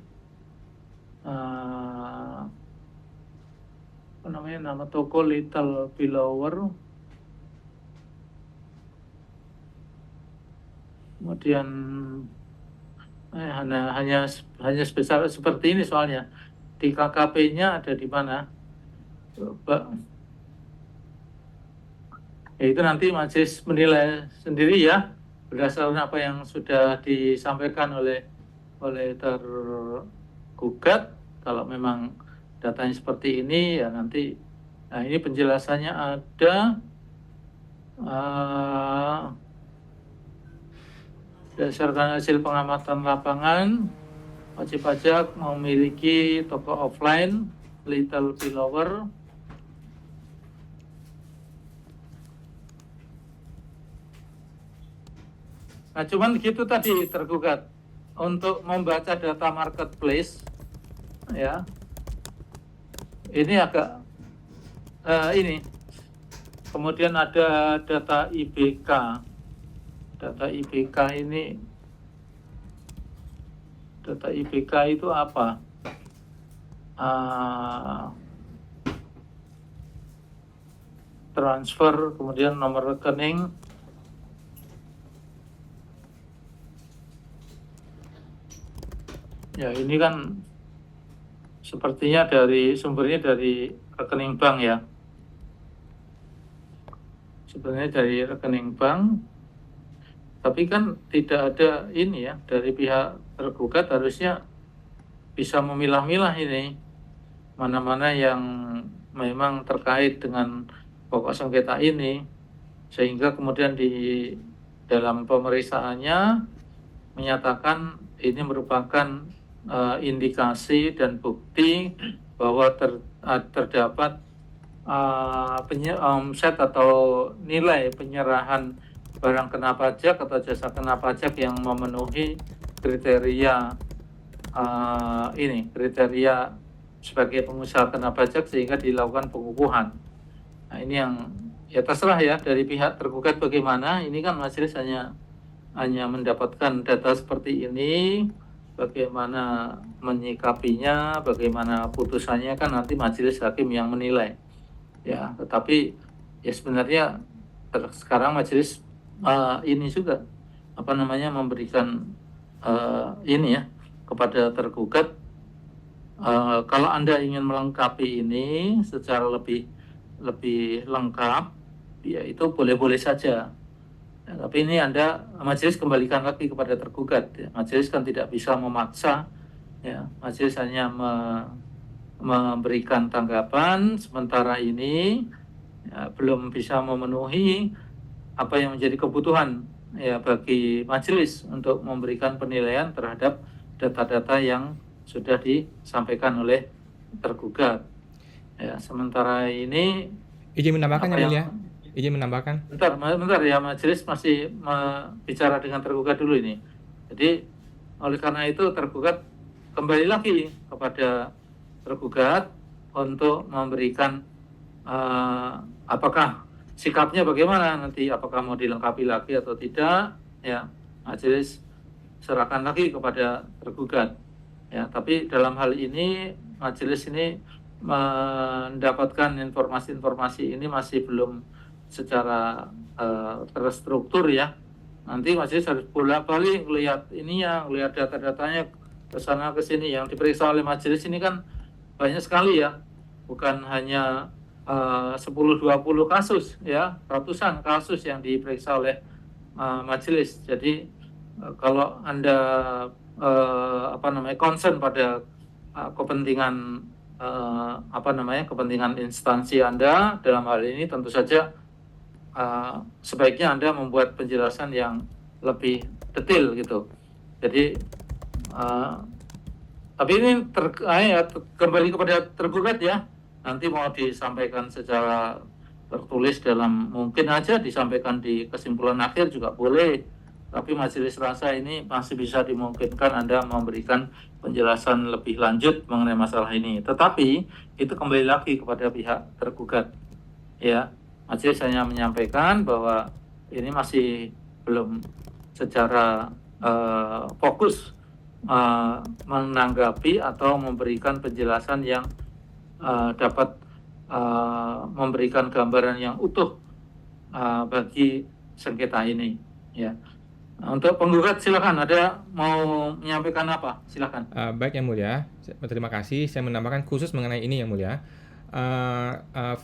apa namanya, nama toko Little Pillower, kemudian hanya sebesar seperti ini soalnya. Di KKP-nya ada di mana? Coba. Ya, itu nanti majelis menilai sendiri ya, berdasarkan apa yang sudah disampaikan oleh tergugat. Kalau memang datanya seperti ini ya nanti, nah ini penjelasannya ada. Berdasarkan hasil pengamatan lapangan, wajib pajak memiliki toko offline Little Pillower Nah, cuman gitu tadi tergugat untuk membaca data marketplace, ya. Ini agak ini. Kemudian ada data IBK. Data IBK ini, data IBK itu apa? Transfer, kemudian nomor rekening. Ya, ini kan sepertinya sumbernya dari rekening bank ya. Sebenarnya dari rekening bank, tapi kan tidak ada ini ya, dari pihak tergugat harusnya bisa memilah-milah ini, mana-mana yang memang terkait dengan pokok sengketa ini, sehingga kemudian di dalam pemeriksaannya menyatakan ini merupakan indikasi dan bukti bahwa terdapat omset atau nilai penyerahan barang kena pajak atau jasa kena pajak yang memenuhi kriteria kriteria sebagai pengusaha kena pajak sehingga dilakukan pengukuhan. Nah, ini yang ya terserah ya dari pihak tergugat bagaimana. Ini kan majelis hanya mendapatkan data seperti ini, bagaimana menyikapinya, bagaimana putusannya kan nanti majelis hakim yang menilai. Ya, tetapi ya sebenarnya sekarang majelis ini juga memberikan ini ya kepada tergugat. Kalau Anda ingin melengkapi ini secara lebih lengkap, ya itu boleh-boleh saja. Ya, tapi ini majelis kembalikan lagi kepada tergugat. Ya. Majelis kan tidak bisa memaksa. Ya, majelis hanya memberikan tanggapan sementara ini ya, belum bisa memenuhi apa yang menjadi kebutuhan ya bagi majelis untuk memberikan penilaian terhadap data-data yang sudah disampaikan oleh tergugat. Ya, sementara ini izin menambahkan Yang Mulia. Izin menambahkan. Bentar ya, majelis masih bicara dengan tergugat dulu ini. Jadi oleh karena itu tergugat kembali lagi kepada tergugat untuk memberikan apakah sikapnya bagaimana nanti, apakah mau dilengkapi lagi atau tidak, ya majelis serahkan lagi kepada tergugat. Ya, tapi dalam hal ini majelis ini mendapatkan informasi-informasi ini masih belum secara terstruktur ya. Nanti majelis harus bolak-balik lihat ininya, lihat data-datanya ke sana ke sini. Yang diperiksa oleh majelis ini kan banyak sekali ya, bukan hanya 10-20 kasus ya, ratusan kasus yang diperiksa oleh majelis. Jadi kalau Anda concern pada kepentingan kepentingan instansi Anda dalam hal ini, tentu saja sebaiknya Anda membuat penjelasan yang lebih detail gitu. Jadi tapi ini kembali kepada tergugat ya. Nanti mau disampaikan secara tertulis mungkin aja disampaikan di kesimpulan akhir juga boleh. Tapi majelis rasa ini masih bisa dimungkinkan Anda memberikan penjelasan lebih lanjut mengenai masalah ini. Tetapi itu kembali lagi kepada pihak tergugat. Ya, majelis hanya menyampaikan bahwa ini masih belum secara fokus menanggapi atau memberikan penjelasan yang dapat memberikan gambaran yang utuh bagi sengketa ini. Ya. Untuk penggugat silakan, ada mau menyampaikan apa? Silakan. Baik Yang Mulia, terima kasih. Saya menambahkan khusus mengenai ini Yang Mulia.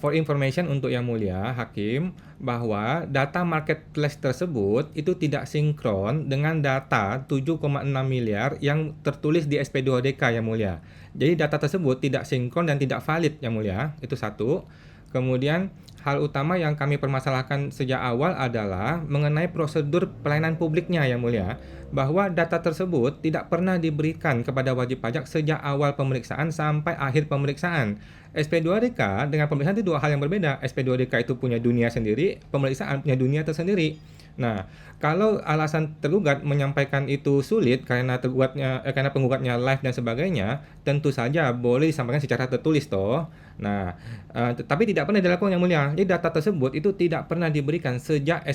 For information untuk Yang Mulia Hakim, bahwa data marketplace tersebut itu tidak sinkron dengan data 7,6 miliar yang tertulis di SP2DK Yang Mulia. Jadi data tersebut tidak sinkron dan tidak valid Yang Mulia, itu satu. Kemudian hal utama yang kami permasalahkan sejak awal adalah mengenai prosedur pelayanan publiknya Yang Mulia, bahwa data tersebut tidak pernah diberikan kepada wajib pajak sejak awal pemeriksaan sampai akhir pemeriksaan. SP2DK dengan pemeriksaan itu dua hal yang berbeda. SP2DK itu punya dunia sendiri, pemeriksaan punya dunia tersendiri. Nah, kalau alasan tergugat menyampaikan itu sulit karena karena penggugatnya live dan sebagainya, tentu saja boleh disampaikan secara tertulis toh. Nah, tapi tidak pernah dilakukan Yang Mulia. Jadi data tersebut itu tidak pernah diberikan sejak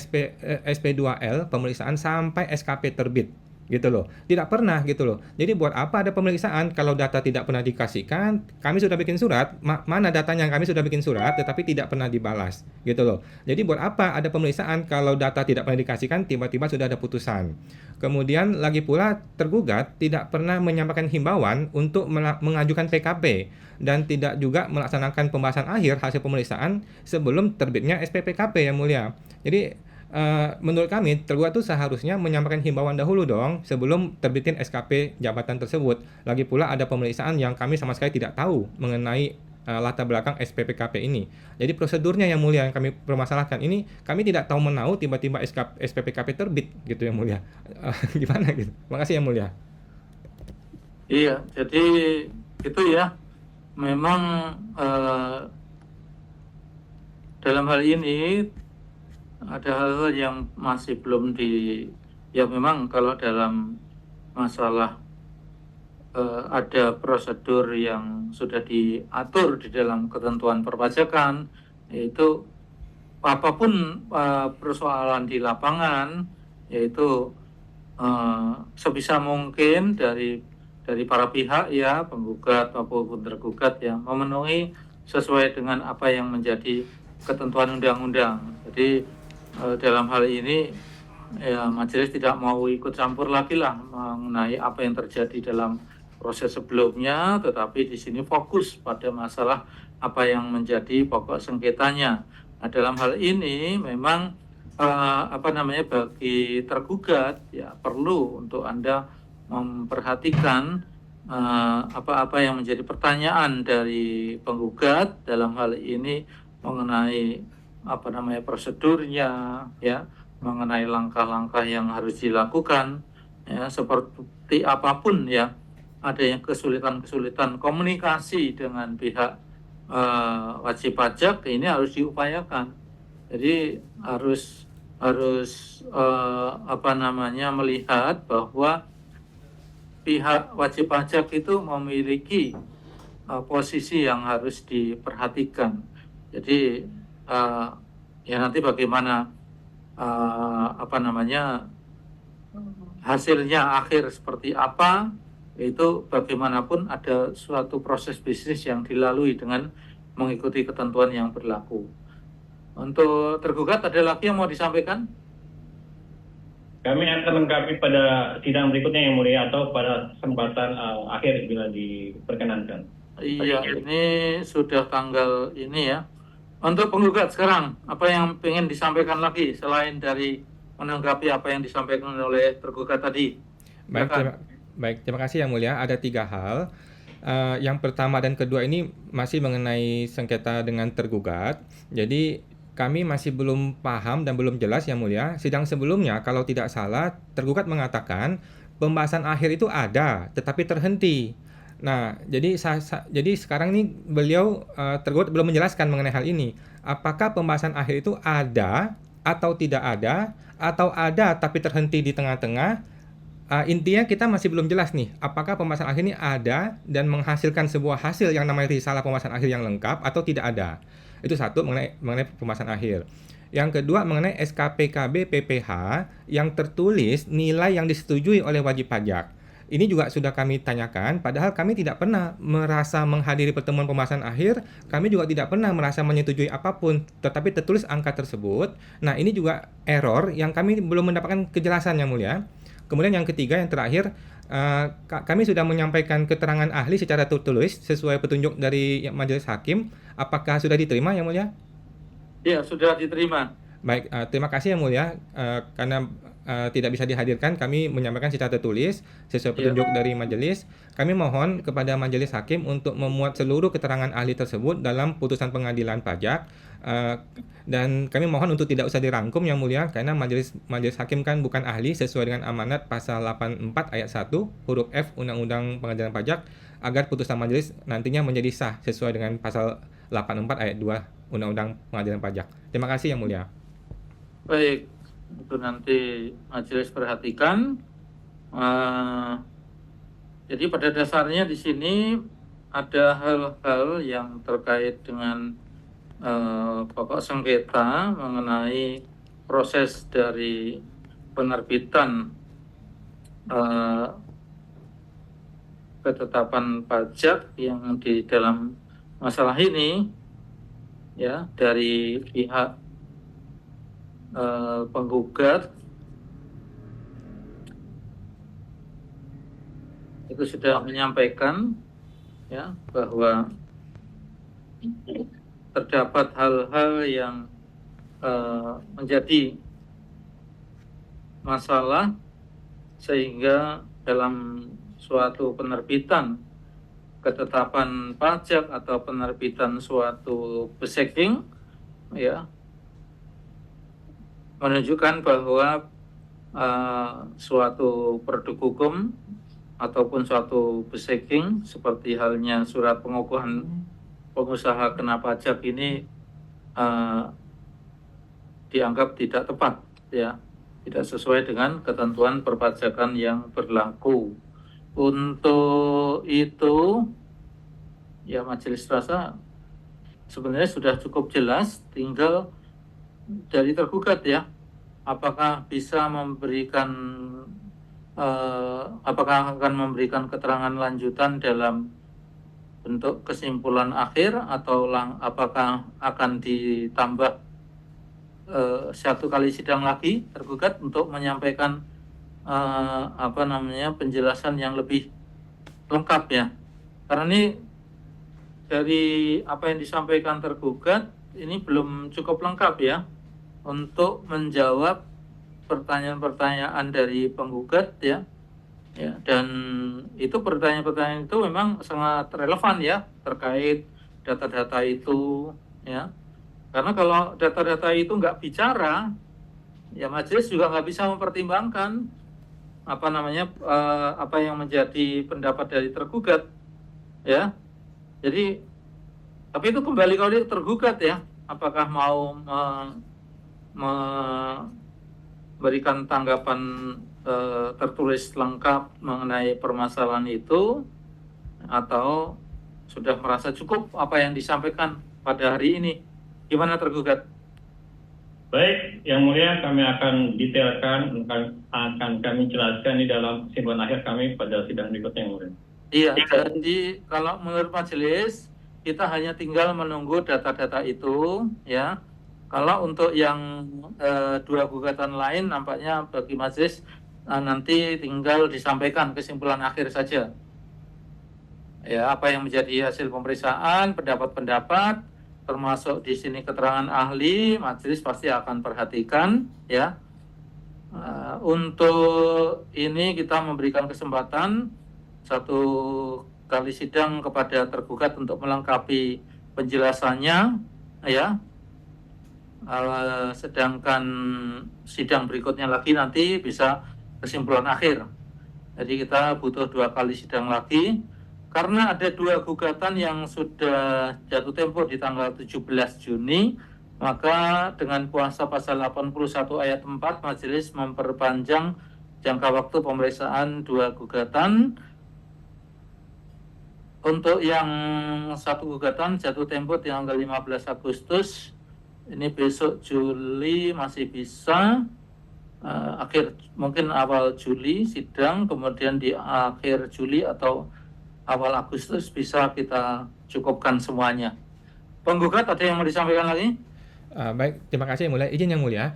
SP2L pemeriksaan sampai SKP terbit. Gitu loh. Tidak pernah gitu loh. Jadi buat apa ada pemeriksaan kalau data tidak pernah dikasihkan? Kami sudah bikin surat, mana datanya yang kami sudah bikin surat tetapi tidak pernah dibalas, gitu loh. Jadi buat apa ada pemeriksaan kalau data tidak pernah dikasihkan tiba-tiba sudah ada putusan. Kemudian lagi pula tergugat tidak pernah menyampaikan himbauan untuk mengajukan PKP dan tidak juga melaksanakan pembahasan akhir hasil pemeriksaan sebelum terbitnya SPPKP Yang Mulia. Jadi menurut kami tergugat itu seharusnya menyampaikan himbauan dahulu dong sebelum terbitin SKP jabatan tersebut. Lagi pula ada pemeriksaan yang kami sama sekali tidak tahu mengenai latar belakang SPPKP ini. Jadi prosedurnya Yang Mulia yang kami permasalahkan ini, kami tidak tahu menau tiba-tiba SPPKP terbit gitu Yang Mulia. Gimana gitu? Makasih Yang Mulia. Iya, jadi itu ya. Memang dalam hal ini ada hal-hal yang masih belum ya memang kalau dalam masalah ada prosedur yang sudah diatur di dalam ketentuan perpajakan, yaitu apapun persoalan di lapangan, yaitu sebisa mungkin dari para pihak ya, penggugat maupun tergugat yang memenuhi sesuai dengan apa yang menjadi ketentuan undang-undang. Jadi dalam hal ini ya majelis tidak mau ikut campur lagi lah mengenai apa yang terjadi dalam proses sebelumnya, tetapi di sini fokus pada masalah apa yang menjadi pokok sengketanya. Nah, dalam hal ini memang bagi tergugat ya perlu untuk Anda memperhatikan apa-apa yang menjadi pertanyaan dari penggugat dalam hal ini mengenai prosedurnya ya, mengenai langkah-langkah yang harus dilakukan ya, seperti apapun ya, ada yang kesulitan komunikasi dengan pihak wajib pajak ini harus diupayakan. Jadi harus melihat bahwa pihak wajib pajak itu memiliki posisi yang harus diperhatikan. Jadi Ya nanti bagaimana hasilnya akhir seperti apa, itu bagaimanapun ada suatu proses bisnis yang dilalui dengan mengikuti ketentuan yang berlaku. Untuk tergugat ada lagi yang mau disampaikan? Kami akan lengkapi pada sidang berikutnya yang mulia atau pada kesempatan akhir bila diperkenankan. Iya, ini sudah tanggal ini ya. Untuk penggugat sekarang, apa yang ingin disampaikan lagi selain dari menanggapi apa yang disampaikan oleh tergugat tadi? Terima kasih Yang Mulia. Ada 3 hal. Yang pertama dan kedua ini masih mengenai sengketa dengan tergugat. Jadi kami masih belum paham dan belum jelas Yang Mulia. Sidang sebelumnya kalau tidak salah tergugat mengatakan pembahasan akhir itu ada tetapi terhenti. Nah, jadi sekarang ini beliau tergugat belum menjelaskan mengenai hal ini. Apakah pembahasan akhir itu ada atau tidak ada, atau ada tapi terhenti di tengah-tengah? Intinya kita masih belum jelas nih, apakah pembahasan akhir ini ada dan menghasilkan sebuah hasil yang namanya risalah pembahasan akhir yang lengkap atau tidak ada. Itu satu mengenai pembahasan akhir. Yang kedua mengenai SKPKB PPH yang tertulis nilai yang disetujui oleh wajib pajak. Ini juga sudah kami tanyakan, padahal kami tidak pernah merasa menghadiri pertemuan pembahasan akhir, kami juga tidak pernah merasa menyetujui apapun, tetapi tertulis angka tersebut. Nah, ini juga error yang kami belum mendapatkan kejelasan Yang Mulia. Kemudian yang ketiga, yang terakhir, kami sudah menyampaikan keterangan ahli secara tertulis sesuai petunjuk dari Majelis Hakim. Apakah sudah diterima Yang Mulia? Ya, sudah diterima. Baik, terima kasih Yang Mulia. Karena tidak bisa dihadirkan, kami menyampaikan secara tertulis sesuai petunjuk dari majelis. Kami mohon kepada Majelis Hakim untuk memuat seluruh keterangan ahli tersebut dalam putusan pengadilan pajak. Dan kami mohon untuk tidak usah dirangkum Yang Mulia, karena majelis hakim kan bukan ahli sesuai dengan amanat pasal 84 ayat 1 huruf F Undang-Undang Pengadilan Pajak, agar putusan majelis nantinya menjadi sah sesuai dengan pasal 84 ayat 2 Undang-Undang Pengadilan Pajak. Terima kasih Yang Mulia. Baik, itu nanti majelis perhatikan. Jadi pada dasarnya di sini ada hal-hal yang terkait dengan pokok sengketa mengenai proses dari penerbitan ketetapan pajak yang di dalam masalah ini, ya, dari pihak penggugat itu sudah menyampaikan, ya, bahwa terdapat hal-hal yang menjadi masalah sehingga dalam suatu penerbitan ketetapan pajak atau penerbitan suatu besecking, ya, menunjukkan bahwa suatu produk hukum ataupun suatu besecking seperti halnya surat pengukuhan pengusaha kena pajak ini dianggap tidak tepat, ya, tidak sesuai dengan ketentuan perpajakan yang berlaku. Untuk itu, ya, majelis rasa sebenarnya sudah cukup jelas, tinggal dari tergugat, ya, apakah bisa memberikan apakah akan memberikan keterangan lanjutan dalam bentuk kesimpulan akhir atau apakah akan ditambah satu kali sidang lagi tergugat untuk menyampaikan penjelasan yang lebih lengkap, ya. Karena ini dari apa yang disampaikan tergugat ini belum cukup lengkap, ya, untuk menjawab pertanyaan-pertanyaan dari penggugat, ya. Ya, dan itu pertanyaan-pertanyaan itu memang sangat relevan, ya, terkait data-data itu, ya. Karena kalau data-data itu nggak bicara, ya majelis juga nggak bisa mempertimbangkan apa yang menjadi pendapat dari tergugat, ya. Jadi, tapi itu kembali kalau tergugat, ya, apakah mau memberikan tanggapan tertulis lengkap mengenai permasalahan itu, atau sudah merasa cukup apa yang disampaikan pada hari ini. Gimana tergugat? Baik, Yang Mulia, kami akan detailkan, akan kami jelaskan di dalam kesimpulan akhir kami pada sidang berikutnya, Yang Mulia. Iya, jadi kalau menurut majelis kita hanya tinggal menunggu data-data itu, ya. Kalau untuk yang dua gugatan lain, nampaknya bagi majelis nanti tinggal disampaikan kesimpulan akhir saja. Ya, apa yang menjadi hasil pemeriksaan, pendapat-pendapat, termasuk di sini keterangan ahli, majelis pasti akan perhatikan, ya. Untuk ini kita memberikan kesempatan 1 kali sidang kepada tergugat untuk melengkapi penjelasannya, ya. Sedangkan sidang berikutnya lagi nanti bisa kesimpulan akhir. Jadi kita butuh 2 kali sidang lagi. Karena ada 2 gugatan yang sudah jatuh tempo di tanggal 17 Juni, maka dengan kuasa pasal 81 ayat 4, majelis memperpanjang jangka waktu pemeriksaan 2 gugatan. Untuk yang 1 gugatan jatuh tempo di tanggal 15 Agustus, ini besok Juli masih bisa, mungkin awal Juli sidang, kemudian di akhir Juli atau awal Agustus bisa kita cukupkan semuanya. Penggugat ada yang mau disampaikan lagi? Baik, terima kasih Yang Mulia. Izin Yang Mulia,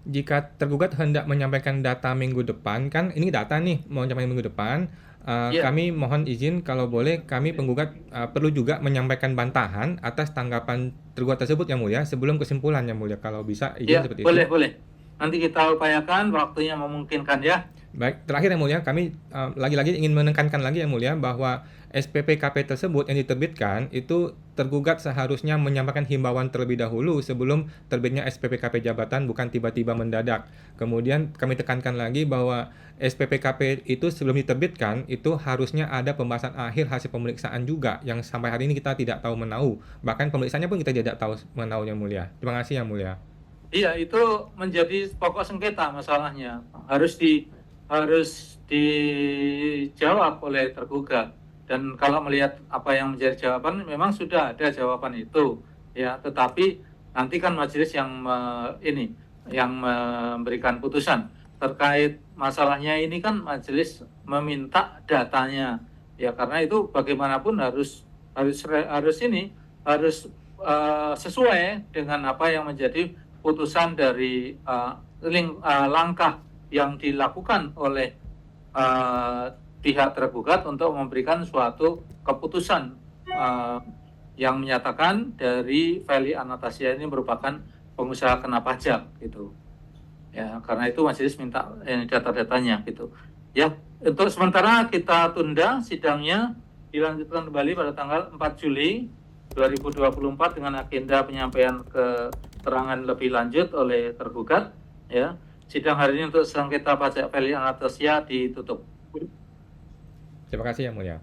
jika tergugat hendak menyampaikan data minggu depan, kan ini data nih mau menyampaikan minggu depan, Iya. kami mohon izin kalau boleh kami penggugat perlu juga menyampaikan bantahan atas tanggapan tergugat tersebut Yang Mulia sebelum kesimpulan Yang Mulia, kalau bisa izin Ya, seperti boleh, itu. boleh. Nanti kita upayakan waktunya memungkinkan, ya. Baik, terakhir Yang Mulia, kami lagi-lagi ingin menekankan lagi Yang Mulia bahwa SPPKP tersebut yang diterbitkan itu tergugat seharusnya menyampaikan himbauan terlebih dahulu sebelum terbitnya SPPKP jabatan, bukan tiba-tiba mendadak. Kemudian kami tekankan lagi bahwa SPPKP itu sebelum diterbitkan itu harusnya ada pembahasan akhir hasil pemeriksaan juga yang sampai hari ini kita tidak tahu menau. Bahkan pemeriksaannya pun kita tidak tahu menau Yang Mulia. Terima kasih Yang Mulia. Iya, itu menjadi pokok sengketa masalahnya. Harus dijawab oleh tergugat. Dan kalau melihat apa yang menjadi jawaban, memang sudah ada jawaban itu, ya. Tetapi nanti kan majelis yang memberikan putusan terkait masalahnya ini, kan majelis meminta datanya, ya. Karena itu bagaimanapun harus sesuai dengan apa yang menjadi putusan dari langkah yang dilakukan oleh pihak tergugat untuk memberikan suatu keputusan yang menyatakan dari Feli Anastasia ini merupakan pengusaha kena pajak, gitu. Ya, karena itu majelis minta data-datanya, gitu. Ya, untuk sementara kita tunda sidangnya, dilanjutkan kembali pada tanggal 4 Juli 2024 dengan agenda penyampaian keterangan lebih lanjut oleh tergugat, ya. Sidang hari ini untuk sengketa pajak Feli Anastasia ditutup. Terima kasih Yang Mulia.